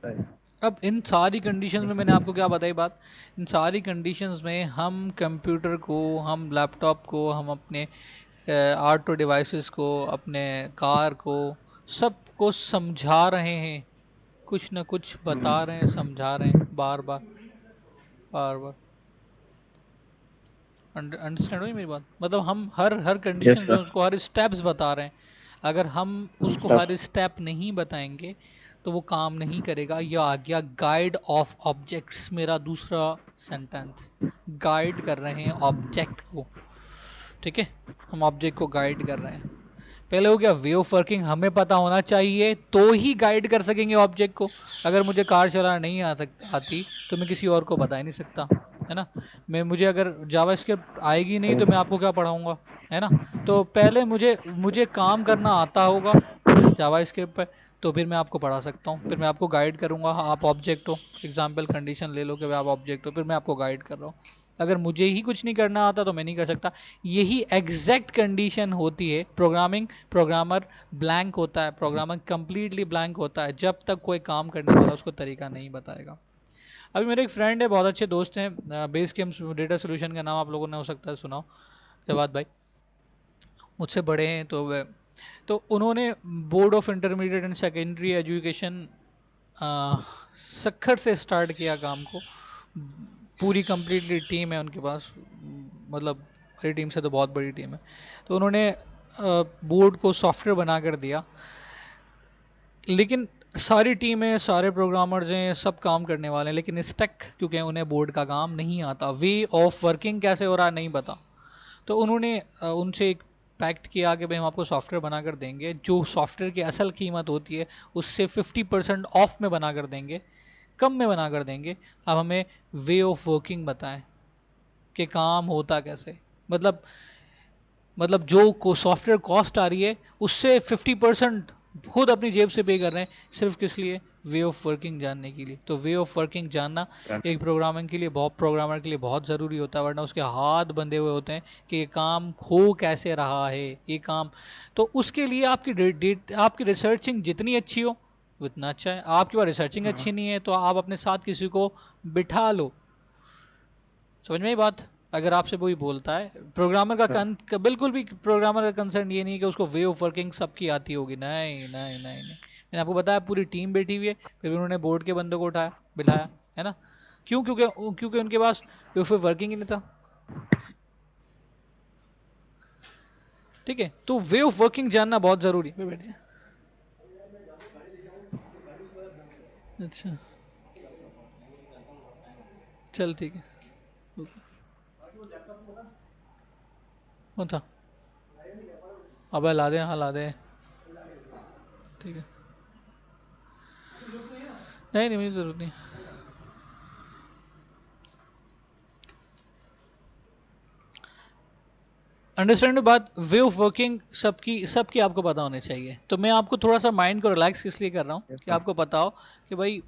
सही। अब इन सारी कंडीशंस में मैंने आपको क्या बताई बात, इन सारी कंडीशंस में हम कंप्यूटर को, हम लैपटॉप को, हम अपने आर्टो डिवाइसेस को, अपने कार को, सबको समझा रहे हैं, कुछ ना कुछ बता रहे हैं, समझा रहे हैं, बार बार बार बार। अंडरस्टैंड हुई मेरी बात? मतलब हम हर हर यस कंडीशन में सर। उसको हर स्टेप्स बता रहे हैं। अगर हम उसको हर स्टेप नहीं बताएंगे तो वो काम नहीं करेगा। यह आ गया गाइड ऑफ ऑब्जेक्ट्स, मेरा दूसरा सेंटेंस। गाइड कर रहे हैं ऑब्जेक्ट को, ठीक है, हम ऑब्जेक्ट को गाइड कर रहे हैं। पहले हो गया वे ऑफ वर्किंग, हमें पता होना चाहिए तो ही गाइड कर सकेंगे ऑब्जेक्ट को। अगर मुझे कार चलाना नहीं आती तो मैं किसी और को बता ही नहीं सकता, है ना। मुझे अगर जावास्क्रिप्ट आएगी नहीं तो मैं आपको क्या पढ़ाऊंगा, है ना। तो पहले मुझे मुझे काम करना आता होगा जावास्क्रिप्ट पे, तो फिर मैं आपको पढ़ा सकता हूँ, फिर मैं आपको गाइड करूँगा। आप ऑब्जेक्ट हो, एग्जाम्पल कंडीशन ले लो कि आप ऑब्जेक्ट हो, फिर मैं आपको गाइड कर रहा हूँ। अगर मुझे ही कुछ नहीं करना आता तो मैं नहीं कर सकता। यही एग्जैक्ट कंडीशन होती है प्रोग्रामिंग। प्रोग्रामर ब्लैंक होता है, प्रोग्रामर कंप्लीटली ब्लैंक होता है जब तक कोई काम करने वाला उसको तरीका नहीं बताएगा। अभी मेरे एक फ्रेंड है, बहुत अच्छे दोस्त हैं, बेस कैम्प डेटा सोल्यूशन का नाम आप लोगों ने हो सकता है सुना हो, जवाद भाई, मुझसे बड़े हैं। तो उन्होंने board of intermediate and secondary education Sukkur से स्टार्ट किया काम को। पूरी कंप्लीटली टीम है उनके पास, मतलब मेरी टीम से तो बहुत बड़ी टीम है। तो उन्होंने बोर्ड को सॉफ्टवेयर बना कर दिया, लेकिन सारी टीमें, सारे प्रोग्रामर्स हैं, सब काम करने वाले हैं, लेकिन स्टक, क्योंकि उन्हें बोर्ड का काम नहीं आता, वे ऑफ वर्किंग कैसे हो रहा है नहीं पता। तो उन्होंने उनसे एक पैक्ट किया कि भाई हम आपको सॉफ्टवेयर बना कर देंगे, जो सॉफ्टवेयर की असल कीमत होती है उससे 50% ऑफ में बना कर देंगे, कम में बना कर देंगे। अब हमें वे ऑफ वर्किंग बताएं कि काम होता कैसे। मतलब जो सॉफ्टवेयर कॉस्ट आ रही है उससे 50% खुद अपनी जेब से पे कर रहे हैं, सिर्फ किस लिए, वे ऑफ वर्किंग जानने के लिए। तो वे ऑफ वर्किंग जानना एक प्रोग्रामर के लिए बहुत ज़रूरी होता है, वरना उसके हाथ बंधे हुए होते हैं कि ये काम हो कैसे रहा है ये काम। तो उसके लिए आपकी रिसर्चिंग जितनी अच्छी हो उतना अच्छा है। आपके पास रिसर्चिंग अच्छी नहीं है तो आप अपने साथ किसी को बिठा लो। समझ में ये बात। अगर आपसे वही बोलता है प्रोग्रामर का बिल्कुल भी प्रोग्रामर का कंसर्न ये नहीं कि उसको वे ऑफ वर्किंग सबकी आती होगी, नहीं नहीं नहीं नहीं। मैंने आपको बताया पूरी टीम बैठी हुई है, फिर उन्होंने बोर्ड के बंदों को उठाया बिठाया, है ना। क्यों? क्योंकि उनके पास वे ऑफ वर्किंग ही नहीं था। ठीक है, तो वे ऑफ वर्किंग जानना बहुत जरूरी है। बैठ जाए। अच्छा चल ठीक है। कौन था? अबे ला दे, हाँ ला दे। ठीक है, नहीं नहीं मुझे ज़रूरत नहीं। अंडरस्टैंड बात। वे ऑफ वर्किंग सबकी आपको पता होनी चाहिए। तो मैं आपको थोड़ा सा माइंड को रिलैक्स इसलिए कर रहा हूँ कि आपको पता हो कि भाई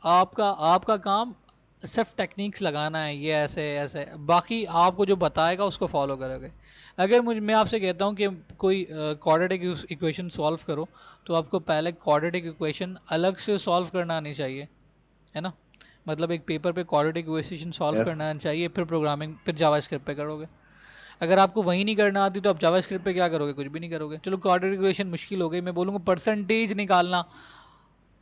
आपका काम सिर्फ टेक्निक्स लगाना है, ये ऐसे ऐसे, बाकी आपको जो बताएगा उसको फॉलो करोगे। अगर मैं आपसे कहता हूँ कि कोई क्वाड्रेटिक इक्वेशन सॉल्व करो, तो आपको पहले क्वाड्रेटिक इक्वेशन अलग से सॉल्व करना आनी चाहिए, है ना। मतलब एक पेपर पे क्वाड्रेटिक इक्वेशन सॉल्व करना आना चाहिए, फिर प्रोग्रामिंग, फिर जावास्क्रिप्ट पे करोगे। अगर आपको वही नहीं करना आती तो आप जावास्क्रिप्ट पे क्या करोगे? कुछ भी नहीं करोगे। चलो क्वाड्रेटिक इक्वेशन मुश्किल हो गई, मैं बोलूँगा परसेंटेज निकालना,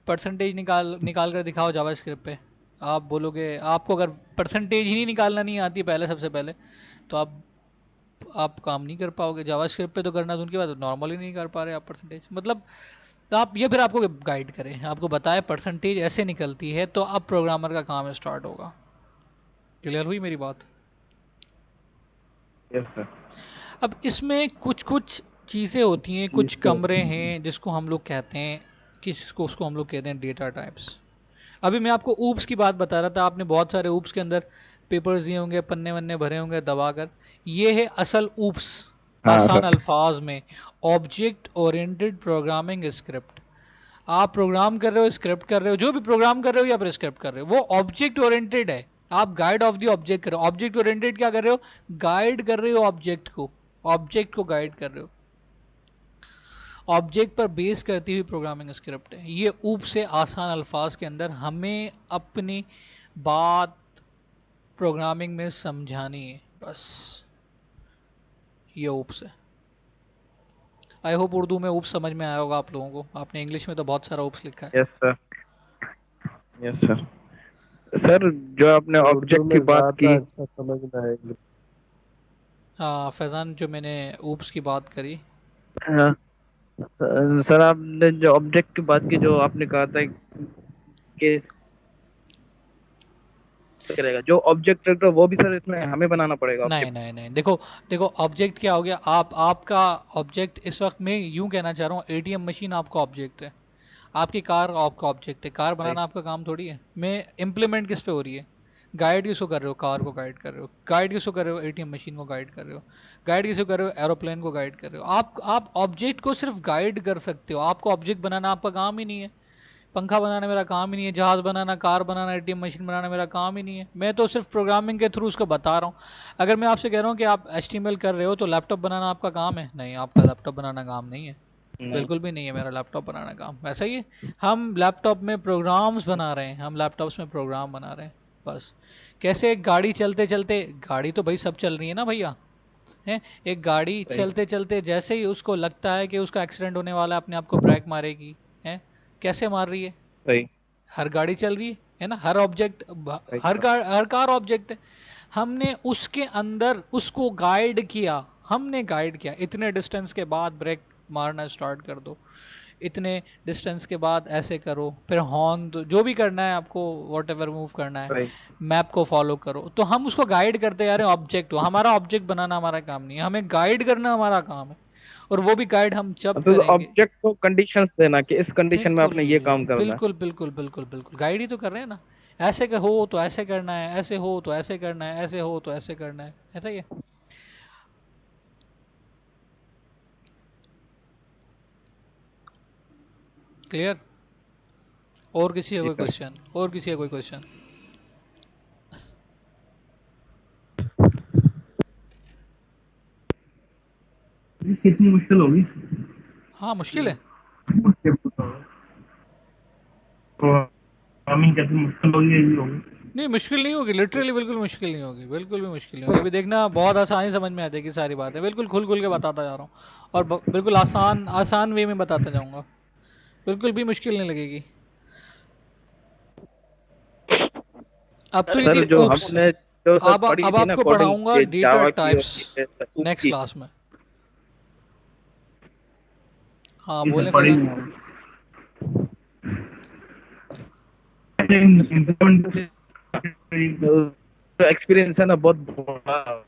परसेंटेज निकाल कर दिखाओ जावास्क्रिप्ट पे। आप बोलोगे आपको अगर परसेंटेज ही नहीं निकालना नहीं आती पहले, सबसे पहले, तो आप काम नहीं कर पाओगे। जावास्क्रिप्ट पे तो करना तो उनकी बात, नॉर्मली नहीं कर पा रहे आप परसेंटेज। मतलब तो आप ये फिर आपको गाइड करें, आपको बताए परसेंटेज ऐसे निकलती है, तो अब प्रोग्रामर का काम स्टार्ट होगा। क्लियर हुई मेरी बात? Yes sir. अब इसमें कुछ कुछ चीज़ें होती हैं, कुछ कमरे हैं जिसको हम लोग कहते हैं, उसको हम लोग कहते हैं डेटा टाइप्स। अभी मैं आपको ऊप्स की बात बता रहा था, आपने बहुत सारे ऊप्स के अंदर पेपर्स दिए होंगे, पन्ने वन्ने भरे होंगे दबाकर। ये है असल ऊप्स, आसान अल्फाज में ऑब्जेक्ट ओरिएंटेड प्रोग्रामिंग स्क्रिप्ट। आप प्रोग्राम कर रहे हो, स्क्रिप्ट कर रहे हो, जो भी प्रोग्राम कर रहे हो या फिर स्क्रिप्ट कर रहे हो, वो ऑब्जेक्ट ओरिएंटेड है। आप गाइड ऑफ द ऑब्जेक्ट कर रहे हो। ऑब्जेक्ट ओरिएंटेड क्या कर रहे हो? गाइड कर रहे हो ऑब्जेक्ट को, ऑब्जेक्ट को गाइड कर रहे हो। ऑब्जेक्ट पर बेस करती हुई प्रोग्रामिंग स्क्रिप्ट है ये। ऊप से आसान अल्फाज के अंदर हमें अपनी बात प्रोग्रामिंग में समझानी है, बस। ये ऊप से, आई होप उर्दू में ऊप समझ में आया होगा आप लोगों को। आपने इंग्लिश में तो बहुत सारा ऊप्स लिखा है। Yes sir, yes sir. Sir जो आपने ऑब्जेक्ट की बात की, अच्छा समझ में आएगी। हाँ फैज़ान, जो मैंने ऊप्स की बात करी, हाँ सर, आपने जो ऑब्जेक्ट की बात की, जो आपने कहा था कि करेगा जो ऑब्जेक्ट ट्रैक्टर, वो भी सर इसमें हमें बनाना पड़ेगा आपके। नहीं नहीं नहीं, देखो देखो ऑब्जेक्ट क्या हो गया, आपका ऑब्जेक्ट इस वक्त मैं यूं कहना चाह रहा हूँ, एटीएम मशीन आपका ऑब्जेक्ट है, आपकी कार आपका ऑब्जेक्ट है। कार भाई बनाना आपका काम थोड़ी है। मैं इम्प्लीमेंट किस पे हो रही है? गाइड किसको कर रहे हो? कार को गाइड कर रहे हो। गाइड किसको कर रहे हो? एटीएम मशीन को गाइड कर रहे हो। गाइड किसको कर रहे हो? एरोप्लेन को गाइड कर रहे हो। आप ऑब्जेक्ट को सिर्फ गाइड कर सकते हो, आपको ऑब्जेक्ट बनाना आपका काम ही नहीं है। पंखा बनाना मेरा काम ही नहीं है, जहाज बनाना, कार बनाना, एटीएम मशीन बनाना मेरा काम ही नहीं है। मैं तो सिर्फ प्रोग्रामिंग के थ्रू उसको बता रहा हूँ। अगर मैं आपसे कह रहा हूँ कि आप एचटीएमएल कर रहे हो तो लैपटॉप बनाना आपका काम है? नहीं, आपका लैपटॉप बनाना काम नहीं है। नहीं बिल्कुल भी नहीं है मेरा लैपटॉप बनाना काम। वैसा ही है, हम लैपटॉप में प्रोग्राम्स बना रहे हैं, हम लैपटॉप्स में प्रोग्राम बना रहे हैं बस। कैसे एक गाड़ी चलते चलते, गाड़ी तो भाई सब चल रही है ना भैया, है। एक गाड़ी सही चलते चलते जैसे ही उसको लगता है कि उसका एक्सीडेंट होने वाला है, अपने आप को ब्रेक मारेगी, है। कैसे मार रही है? सही हर गाड़ी चल रही है ना, हर ऑब्जेक्ट, सही सर। हर कार ऑब्जेक्ट है। हमने उसके अंदर उसको गाइड किया, हमने गाइड किया, इतने डिस्टेंस के बाद ब्रेक मारना स्टार्ट कर दो, इतने डिस्टेंस के बाद ऐसे करो, फिर हॉर्न जो भी करना है आपको, वॉट एवर मूव करना है, सही। मैप को फॉलो करो। तो हम उसको गाइड करते जा रहे हैं, ऑब्जेक्ट हो हमारा, ऑब्जेक्ट बनाना हमारा काम नहीं है, हमें गाइड करना हमारा काम है। और वो भी गाइड हम जब तो करेंगे। ऑब्जेक्ट को कंडीशंस देना कि इस कंडीशन में बिल्कुल आपने ये काम करना है। बिल्कुल बिल्कुल बिल्कुल बिल्कुल, गाइड ही तो कर रहे हैं ना। ऐसे हो तो ऐसे करना है, ऐसे हो तो ऐसे करना है, ऐसे हो तो ऐसे करना है, ऐसा ही है। क्लियर? और किसी का जी कोई सर। क्वेश्चन? और किसी का कोई क्वेश्चन? कितनी मुश्किल होगी? हाँ मुश्किल है। फार्मिंग कैसे मुश्किल होगी, यही होगी। नहीं मुश्किल नहीं होगी, लिटरली बिल्कुल मुश्किल नहीं होगी, बिल्कुल भी मुश्किल नहीं होगी। अभी देखना बहुत आसानी समझ में आ जाएगी सारी बातें, बिल्कुल खुल खुल के बताता जा रहा हूँ, और बिल्कुल आसान आसान वे में बताता जाऊँगा, बिल्कुल भी मुश्किल नहीं लगेगी। अब तो ये थी सर जो ऊप्स। हमने जो सर पढ़ी अब थी ना आपको कोडिंग, पढ़ाऊंगा ये डेटा जावा की और टाइप्स ये ऊप नेक्स्ट की। क्लास में। हाँ ये बोले सब पढ़ी फैजान। नहीं है। जो एक्सपीरियंस है ना बहुत बड़ा,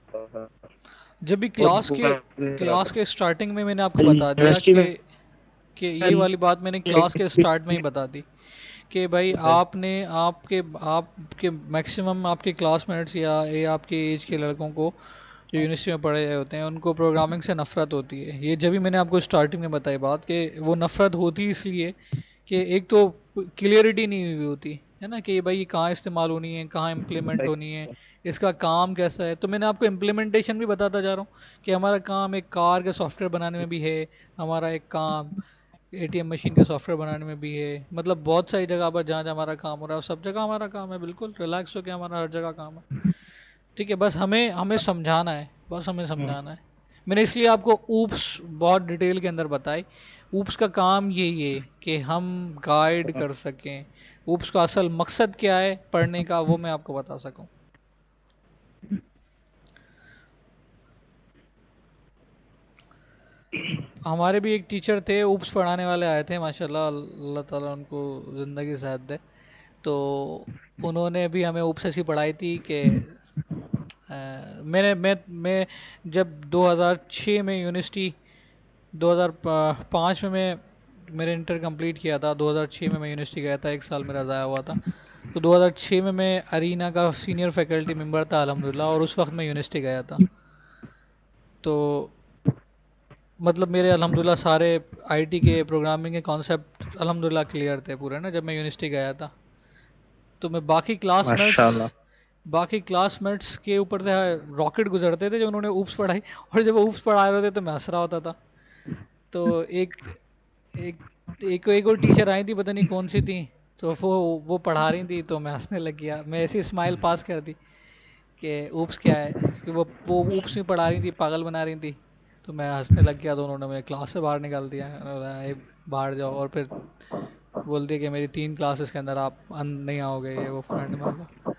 जब भी बहुत के बुरा क्लास था। के स्टार्टिंग में मैंने आपको बता दिया यूनिवर्सिटी में कि ये वाली बात मैंने क्लास के स्टार्ट में ही बता दी कि भाई आपने आपके मैक्सिमम आपके क्लासमेट्स या ये आपके एज के लड़कों को जो यूनिवर्सिटी में पढ़े रहे होते हैं उनको प्रोग्रामिंग से नफरत होती है। ये जब भी मैंने आपको स्टार्टिंग में बताई बात कि वो नफरत होती इसलिए कि एक तो क्लियरिटी नहीं हुई होती है ना, कि भाई ये कहाँ इस्तेमाल होनी है, कहाँ इम्प्लीमेंट होनी है, इसका काम कैसा है। तो मैंने आपको इम्प्लीमेंटेशन भी बताता जा रहा हूँ कि हमारा काम एक कार के सॉफ्टवेयर बनाने में भी है, हमारा एक काम एटीएम मशीन के सॉफ्टवेयर बनाने में भी है। मतलब बहुत सारी जगह पर जहाँ जहाँ हमारा काम हो रहा है सब जगह हमारा काम है, बिल्कुल रिलैक्स हो के हमारा हर जगह काम है। ठीक है, बस हमें हमें समझाना है, बस हमें समझाना है। मैंने इसलिए आपको ऊप्स बहुत डिटेल के अंदर बताई। ऊप्स का काम यही है कि हम गाइड कर सकें। ऊप्स का असल मकसद क्या है पढ़ने का, वो मैं आपको बता सकूं। हमारे भी एक टीचर थे, ऊप्स पढ़ाने वाले आए थे माशाल्लाह, अल्लाह ताला उनको ज़िंदगी सेहत दे। तो उन्होंने भी हमें ऊप्स ऐसी पढ़ाई थी कि मैं जब 2006 में यूनिवर्सिटी, 2005 में मैं मेरे इंटर कंप्लीट किया था, 2006 में मैं यूनिवर्सिटी गया था, एक साल मेरा ज़ाया हुआ था। तो 2006 में मैं अरीना का सीनियर फैकल्टी मेंबर था अल्हम्दुलिल्लाह, और उस वक्त मैं यूनिवर्सिटी गया था। तो मतलब मेरे अल्हम्दुलिल्लाह सारे आईटी के प्रोग्रामिंग के कॉन्सेप्ट अल्हम्दुलिल्लाह क्लियर थे पूरे ना जब मैं यूनिवर्सिटी गया था। तो मैं माशाल्लाह। बाकी क्लासमेट्स के ऊपर से रॉकेट गुजरते थे जो उन्होंने ऊप्स पढ़ाई, और जब वो ऊप्स पढ़ा रहे थे तो मैं हंस रहा होता था। तो एक एक एक और टीचर आई थी, पता नहीं कौन सी थी, तो वो पढ़ा रही थी तो मैं हंसने लग गया, मैं ऐसी स्माइल पास कर दी कि ऊप्स क्या है, कि वो ऊप्स नहीं पढ़ा रही थी, पागल बना रही थी। तो मैं हंसने लग गया तो उन्होंने मुझे क्लास से बाहर निकाल दिया, उन्होंने बोला, "ए, बाहर जाओ", और फिर बोल दिया कि मेरी 3 क्लासेस के अंदर आप नहीं आओगे, ये वो फलाना ढिमाका।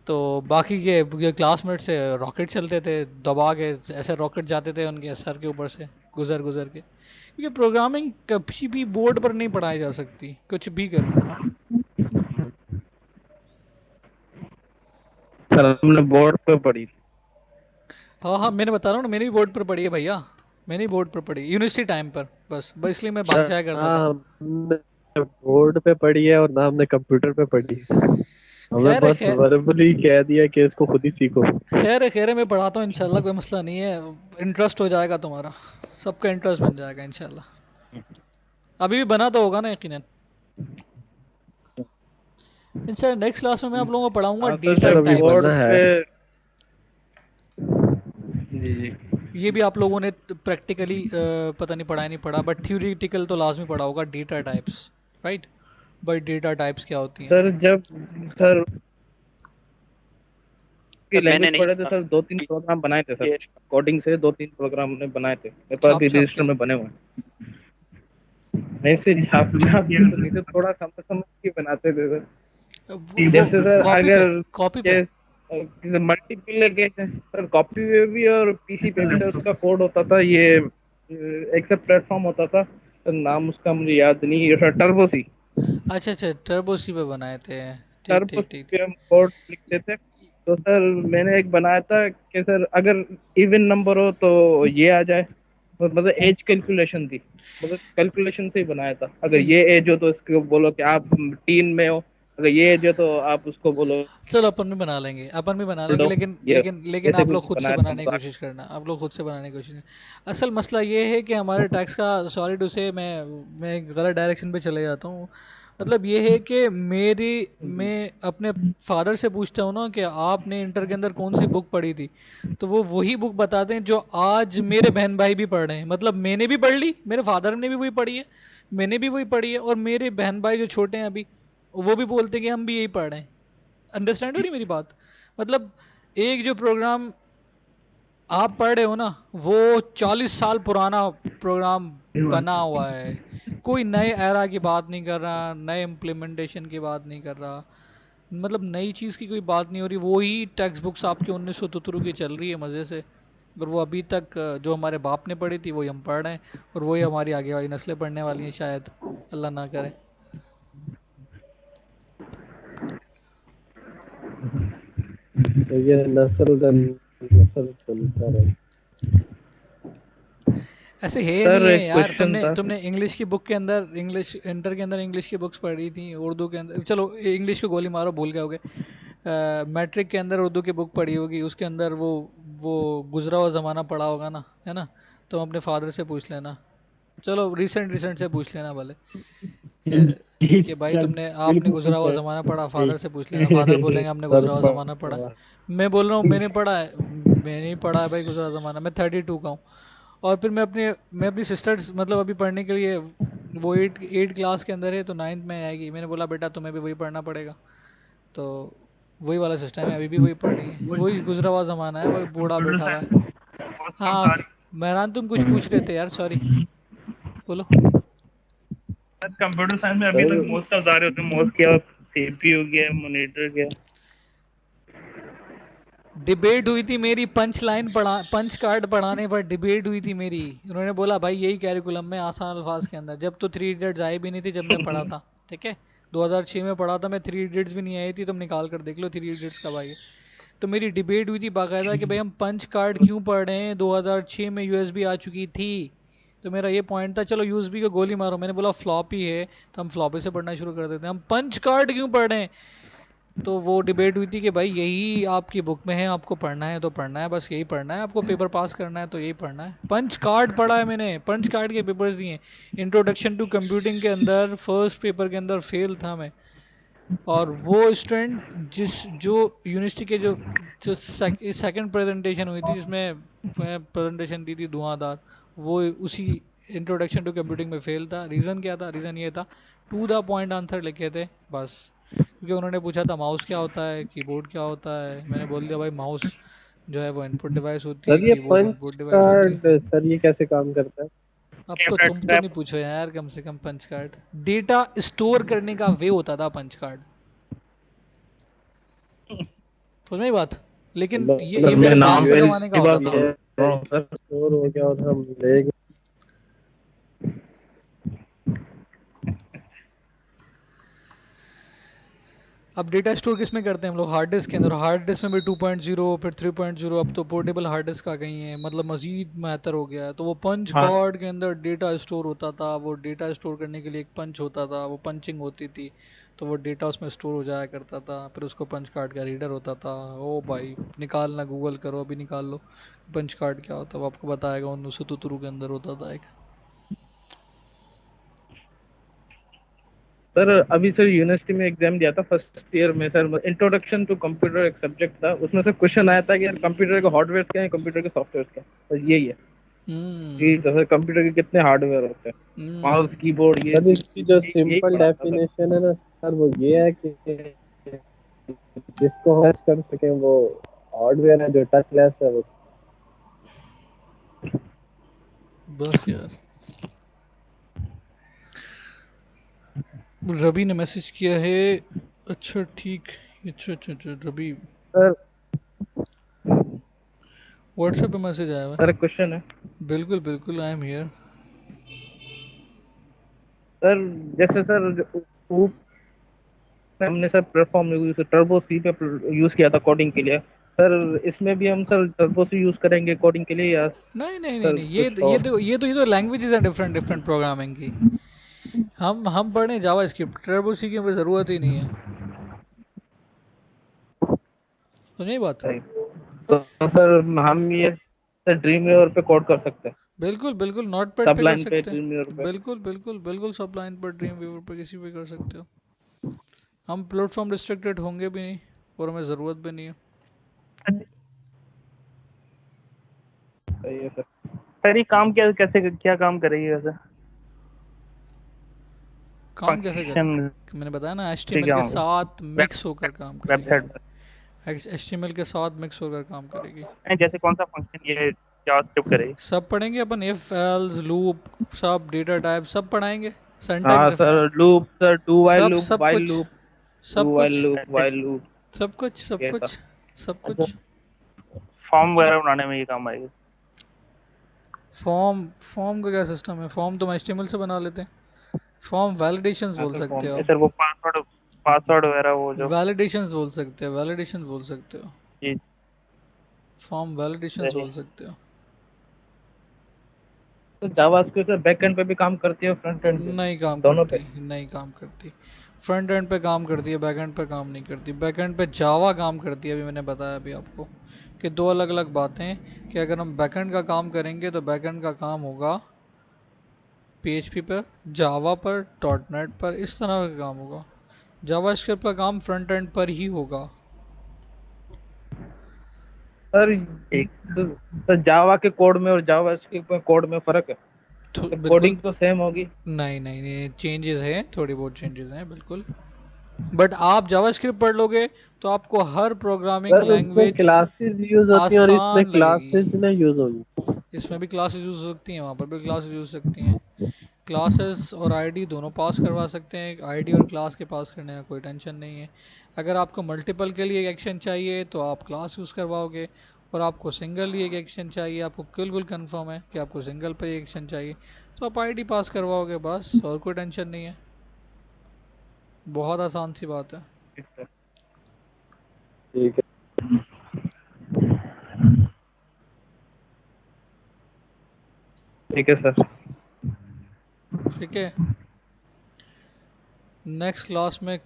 तो बाकी के क्लासमेट से रॉकेट चलते थे दबा के, ऐसे रॉकेट जाते थे उनके सर के ऊपर से गुजर गुजर के, क्योंकि प्रोग्रामिंग कभी भी बोर्ड पर नहीं पढ़ाई जा सकती, कुछ भी कर लो। सर हमने बोर्ड पे पढ़ी। हाँ हाँ, मैंने बता रहा हूँ ना, मेरी भी बोर्ड पर पड़ी है भैया, मैंने भी बोर्ड पर पढ़ी यूनिवर्सिटी टाइम पर, बस इसलिए मैं भाग जाया करता था। हाँ, हमने बोर्ड पे पढ़ी है और ना हमने कंप्यूटर पे पढ़ी है। हमें खैर है बस खैर, वर्बली कह दिया कि इसको खुद ही सीखो। खैर है मैं पढ़ाता हूँ इंशाल्लाह, कोई मसला नहीं है। इंटरेस्ट हो जाएगा तुम्हारा, सबका इंटरेस्ट बन जाएगा इंशाल्लाह। अभी भी बना तो होगा ना यकीनन। इंशाल्लाह नेक्स्ट क्लास में मैं आप लोगों को पढ़ाऊंगा हाँ सर, डेटा सर जब अभी बोर्ड बना टाइप्स। है। पे। जी जी। ये भी आप लोगों ने प्रैक्टिकली पता नहीं पढ़ा नहीं पढ़ा, बट थ्योरेटिकल तो लाजमी पढ़ा होगा, डेटा टाइप्स, राइट। भाई डेटा टाइप्स क्या होती हैं? सर जब सर की सर मैंने लैंग्वेज नहीं पढ़े थे सुना सर, 2-3 प्रोग्राम बनाए थे सर। ये। कोडिंग से 2-3 प्रोग्राम ने बनाए थे, मेरे पास भी छाप छाप रजिस्टर के? में बने हुए हैं। ऐसे झाप झाप के तो नहीं सर, थोड़ा समझ समझ के बनाते थे सर। वो जैसे सर कॉपी पे, अगर कॉपी पे। केस मल्टीप्लिकेशन सर, कॉपी पे भी और पीसी पे भी सर उसका कोड होता था। ये एक सर प्लेटफॉर्म होता था सर, नाम उसका मुझे याद नहीं है, टर्बो सी। अच्छा अच्छा, टर्बो सी पे बनाए थे। ठीक टर्बो ठीक सी ठीक। पे हम कोड लिखते थे। तो सर मैंने एक बनाया था कि सर अगर इवन नंबर हो तो ये आ जाए। मतलब एज कैलकुलेशन थी, मतलब कैलकुलेशन से ही बनाया था। अगर ये एज हो तो इसको बोलो कि आप टीन में हो, अगर ये एज हो तो आप उसको बोलो चलो अपन भी बना लेंगे, अपन भी बना old लेंगे, हो। लेकिन ये लेकिन लेकिन ऐसे आप लोग कुछ खुद से बनाया था बनाने की मजाक। कोशिश करना, आप लोग खुद से बनाने की कोशिश करना। असल मसला ये है कि हमारे टैक्स का, सॉरी टू से, मैं गलत डायरेक्शन पे चले जाता हूँ। मतलब ये है कि मैं अपने फादर से पूछता हूँ ना कि आपने इंटर के अंदर कौन सी बुक पढ़ी थी, तो वो वही बुक बताते हैं जो आज मेरे बहन भाई भी पढ़ रहे हैं। मतलब मैंने भी पढ़ ली, मेरे फादर ने भी वही पढ़ी है, मैंने भी वही पढ़ी है, और मेरे बहन भाई जो छोटे हैं अभी, वो भी बोलते हैं कि हम भी यही पढ़ रहे हैं। अंडरस्टैंड हो रही मेरी बात? मतलब एक जो प्रोग्राम आप पढ़ रहे हो ना, वो 40 साल पुराना प्रोग्राम बना हुआ है। कोई नए एरा की बात नहीं कर रहा, नए इम्प्लीमेंटेशन की बात नहीं कर रहा, मतलब नई चीज़ की कोई बात नहीं हो रही। वही टेक्स्ट बुक्स आपके 1973 की चल रही है मज़े से, और वो अभी तक जो हमारे बाप ने पढ़ी थी वही हम पढ़ रहे हैं, और वही हमारी आगे वाली नस्लें पढ़ने वाली हैं शायद, अल्लाह ना करे। तो ये नस्ल दर नस्ल चलता रहे। ऐसे है नहीं सर है एक यार। क्वेश्चन तुमने था। तुमने इंग्लिश की बुक के अंदर, इंग्लिश इंटर के अंदर इंग्लिश की बुक्स पढ़ी थी, उर्दू के अंदर, चलो इंग्लिश को गोली मारो भूल गए होगे। मैट्रिक के अंदर उर्दू की बुक पढ़ी होगी, उसके अंदर वो गुजरा हुआ ज़माना पढ़ा होगा ना, है ना? तुम अपने फादर से पूछ लेना, चलो रिसेंट रिसेंट से पूछ लेना भले, जी कि भाई सर, तुमने आपने बिल्कुल गुजरा हुआ सर। ज़माना पढ़ा, फादर से पूछ लेना, फादर बोलेंगे हमने सर गुजरा हुआ ज़माना पढ़ा है। मैं बोल रहा हूँ मैंने पढ़ा है, मैंने ही पढ़ा है भाई गुजरा ज़माना, मैं 32 का हूँ। और फिर मैं अपनी सिस्टर्स, मतलब अभी पढ़ने के लिए, वो एट क्लास के अंदर है तो नाइन्थ में आएगी, मैंने बोला बेटा तुम्हें भी वही पढ़ना पड़ेगा। तो वही वाला सिस्टम है, अभी भी वही पढ़ रही है, वही गुजरा हुआ ज़माना है, वही बूढ़ा बैठा हुआ है। हाँ, मेहरान तुम कुछ पूछ रहे थे यार, सॉरी, बोलो। कंप्यूटर साइंस में अभी तक सर मोस्ट ऑफ जा रहे होते हैं, मोस्ट क्या सीपीयू गया, मॉनिटर गया। डिबेट हुई थी मेरी, पंच कार्ड पढ़ाने पर डिबेट हुई थी मेरी। उन्होंने बोला भाई यही कैरिकुलम में आसान अल्फाज के अंदर, जब तो थ्री इडियट्स आई भी नहीं थी जब मैं पढ़ा था, ठीक है? 2006 में पढ़ा था मैं, थ्री इडियट्स भी नहीं आई थी, तुम निकाल कर देख लो थ्री इडियट्स कब आई है। तो मेरी डिबेट हुई थी बाकायदा कि भाई हम पंच कार्ड क्यों पढ़ रहे हैं, 2006 में यूएसबी आ चुकी थी। तो मेरा ये पॉइंट था, चलो यूएसबी को गोली मारो, मैंने बोला फ्लॉपी है तो हम फ्लॉपी से पढ़ना शुरू कर देते हैं, हम पंच कार्ड क्यों पढ़ रहे हैं। तो वो डिबेट हुई थी कि भाई यही आपकी बुक में है, आपको पढ़ना है तो पढ़ना है, बस यही पढ़ना है, आपको पेपर पास करना है तो यही पढ़ना है। पंच कार्ड पढ़ा है मैंने, पंच कार्ड के पेपर्स दिए। इंट्रोडक्शन टू कंप्यूटिंग के अंदर फर्स्ट पेपर के अंदर फेल था मैं। और वो स्टूडेंट जो यूनिवर्सिटी के जो सेकंड प्रेजेंटेशन हुई थी जिसमें मैं प्रेजेंटेशन दी थी धुआंधार, वो उसी इंट्रोडक्शन टू कंप्यूटिंग में फेल था। रीज़न क्या था? रीज़न ये था, टू द पॉइंट आंसर लिखे थे बस। क्योंकि उन्होंने पूछा था माउस क्या होता है, कीबोर्ड क्या होता है, मैंने बोल दिया भाई माउस जो है वो इनपुट डिवाइस होती है, सर ये कीबोर्ड पंच इनपुट डिवाइस होती है। कार्ड सर ये कैसे काम करता है? अब तो तुम तो नहीं पूछो यार, कम से कम पंच कार्ड डेटा स्टोर करने का वे होता था पंच कार्ड, समझ में बात? लेकिन ये मतलब मैं मेरे कि बाप नाम के पहले ज़माने का की होता बात था। कर ये रहा हूँ सर। स्टोर हो गया और हम ले गए। अब डेटा स्टोर किस में करते हैं हम लोग, हार्ड डिस्क के अंदर। हार्ड डिस्क में भी 2.0, फिर 3.0, अब तो पोर्टेबल हार्ड डिस्क आ गई हैं, मतलब मज़ीद बेहतर हो गया है। तो वो पंच हाँ कार्ड के अंदर डेटा स्टोर होता था, वो डेटा स्टोर करने के लिए एक पंच होता था, वो पंचिंग होती थी, तो वो डेटा उसमें स्टोर हो जाया करता था। फिर उसको पंच कार्ड का रीडर होता था। ओ भाई निकालना, गूगल करो अभी निकाल लो पंच कार्ड क्या होता है, वो आपको बताएगा। उन सुतुतुरु के अंदर होता था एक। सर, अभी सर यूनिवर्सिटी में एग्जाम दिया था फर्स्ट ईयर में सर। इंट्रोडक्शन टू कंप्यूटर एक सब्जेक्ट था, उसमें से क्वेश्चन आया था कि यार कंप्यूटर के हार्डवेयर क्या है, कंप्यूटर के सॉफ्टवेयर क्या है। तो यही है कि हम्म। जैसे कंप्यूटर के कितने हार्डवेयर होते हैं, हम्म। माउस कीबोर्ड, ये सर इसकी जो यही सिंपल पढ़ा था सर। डेफिनेशन है ना सर, वो ये है कि जिसको टच कर सके वो हार्डवेयर है, जो टचलेस है वो। बस यार, रवि ने मैसेज किया है। अच्छा ठीक। अच्छा अच्छा अच्छा रवि, सर व्हाट्सएप पे मैसेज आया हुआ सर एक क्वेश्चन है है। बिल्कुल बिल्कुल, आई एम हियर। सर। जैसे सर हमने सर प्लेटफॉर्म यूज टर्बो सी पे यूज किया था कोडिंग के लिए। सर इसमें भी हम सर टर्बो सी यूज करेंगे कोडिंग के लिए, या नहीं नहीं नहीं सर नहीं, कुछ और? ये तो लैंग्वेजेस हैं डिफरेंट डिफरेंट प्रोग्रामिंग की। हम पढ़े जावा स्क्रिप्ट, टर्बो सी की हमें ज़रूरत ही नहीं है। तो नहीं बात। सही। तो सर हम ये सर ड्रीम व्यूअर पे कोड कर सकते हैं, बिल्कुल बिल्कुल, नोट पैड सब पे कर लाइन पे सकते ड्रीम व्यूअर हैं। पे। बिल्कुल बिल्कुल बिल्कुल, सब लाइन पर ड्रीम व्यूवर पे किसी पे कर सकते हो। हम प्लेटफॉर्म रिस्ट्रिक्टेड होंगे भी नहीं, और हमें ज़रूरत भी नहीं है। सही है सर। सर ये काम क्या कैसे क्या काम करेगी वैसे? काम कैसे करे, फंक्शन कि मैंने बताया ना, एच टी एम ठीक एल है, के होंगे साथ मिक्स होकर वेबसाइट, काम करेगी। Website H T M L के साथ मिक्स होकर काम करेगी। जैसे कौन सा फंक्शन ये जावास्क्रिप्ट करेगी? सब पढ़ेंगे अपन, इफ एल्स लूप, सब डेटा टाइप सब पढ़ाएंगे। हाँ syntax, sir, loop sir, do while सब लूप, सब वाइल कुछ, लूप, सब डू वाइल कुछ, लूप, अच्छा वाइल लूप, सब कुछ, सब ये था। कुछ, सब अच्छा, कुछ। फॉर्म वगैरह बनाने में ये काम आएगी? फॉर्म, फॉर्म का क्या सिस्टम है, फॉर्म तो हम एचटीएमएल से बना लेते हैं। फॉर्म वैलिडेशंस हाँ बोल सर, सकते फॉर्म हो नहीं आप। सर, वो पासवर्ड पासवर्ड वगैरह वो जो वैलिडेशंस बोल सकते हो, वैलिडेशंस बोल सकते हो। जी फॉर्म वैलिडेशंस रहे। बोल सकते हो। तो जावास्क्रिप्ट सर बैक एंड पे भी काम करती है, फ्रंट एंड पे भी, नहीं काम दोनों करती, पे। नहीं काम करती। फ्रंट एंड पे काम करती है, बैक एंड पे काम नहीं करती। बैक एंड पे जावा काम करती है, अभी मैंने बताया अभी आपको कि दो अलग अलग बातें हैं। कि अगर हम बैक एंड का काम करेंगे तो बैक एंड का काम होगा पीएचपी पर, जावा पर, डॉट नेट पर, इस तरह का काम होगा। जावा स्क्रिप्ट का काम फ्रंट एंड पर ही होगा। सर ठीक। सर जावा के कोड में और जावास्क्रिप्ट में कोड में फर्क है? तो तो बिल्कुल, कोडिंग तो सेम होगी। नहीं नहीं नहीं, चेंजेस हैं, थोड़ी बहुत चेंजेस हैं बिल्कुल। बट आप जावास्क्रिप्ट पढ़ लोगे तो आपको हर प्रोग्रामिंग सर उसमें लैंग्वेज क्लासेस यूज होती हैं और इसमें आसान लगेगी। क्लासेस नहीं यूज होंगी। इसमें भी क्लासेस यूज हो सकती हैं, वहाँ पर भी क्लासेस यूज हो सकती हैं। क्लासेस और आईडी दोनों पास करवा सकते हैं, आईडी और क्लास के पास करने का कोई टेंशन नहीं है। अगर आपको मल्टीपल के लिए एक एक्शन चाहिए तो आप क्लास यूज़ करवाओगे, और आपको सिंगल ही एक एक्शन चाहिए, आपको बिल्कुल कंफर्म है कि आपको सिंगल पे ही एक्शन चाहिए, तो आप आईडी पास करवाओगे बस, और कोई टेंशन नहीं है। बहुत आसान सी बात है। ठीक है। ठीक है सर। ठीक है, नेक्स्ट क्लास में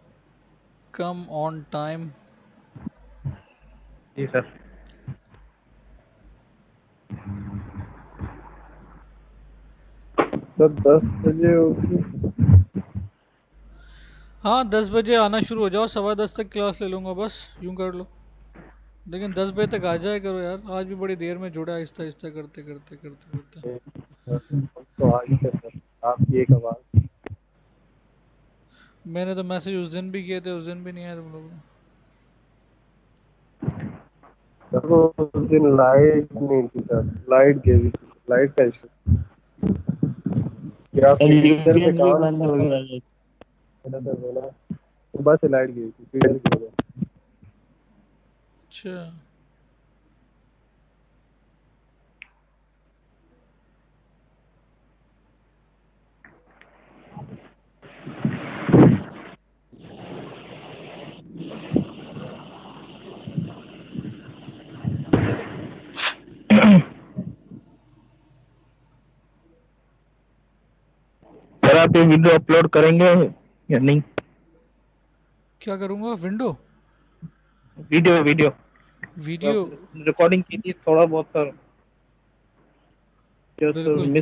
कम ऑन टाइम। जी सर। सर 10 बजे होगी। हाँ 10 बजे आना शुरू हो जाओ, 10:15 तक क्लास ले लूँगा, बस यूँ कर लो। लेकिन 10 बजे तक आ जाया करो यार, आज भी बड़ी देर में जुड़ा, आहिस्ता आहिस्ता करते करते करते करते। तो आगे है सर, आप ये कबार। मैंने तो मैसेज उस दिन भी किए थे, उस दिन भी नहीं आया तुम लोग। सर वो उस दिन लाइट नहीं थी सर, लाइट गई थी, लाइट का इशू। क्या सर आपके फीडर पे यूपीएस भी काम बंद हो गया है। था सर, बोला सुबह से लाइट गई थी फीडर की वजह अच्छा। पे वीडियो अपलोड करेंगे या नहीं? क्या करूँगा? Window video video video recording की थी थोड़ा बहुत सर, जो सर बिल्कुल। मिस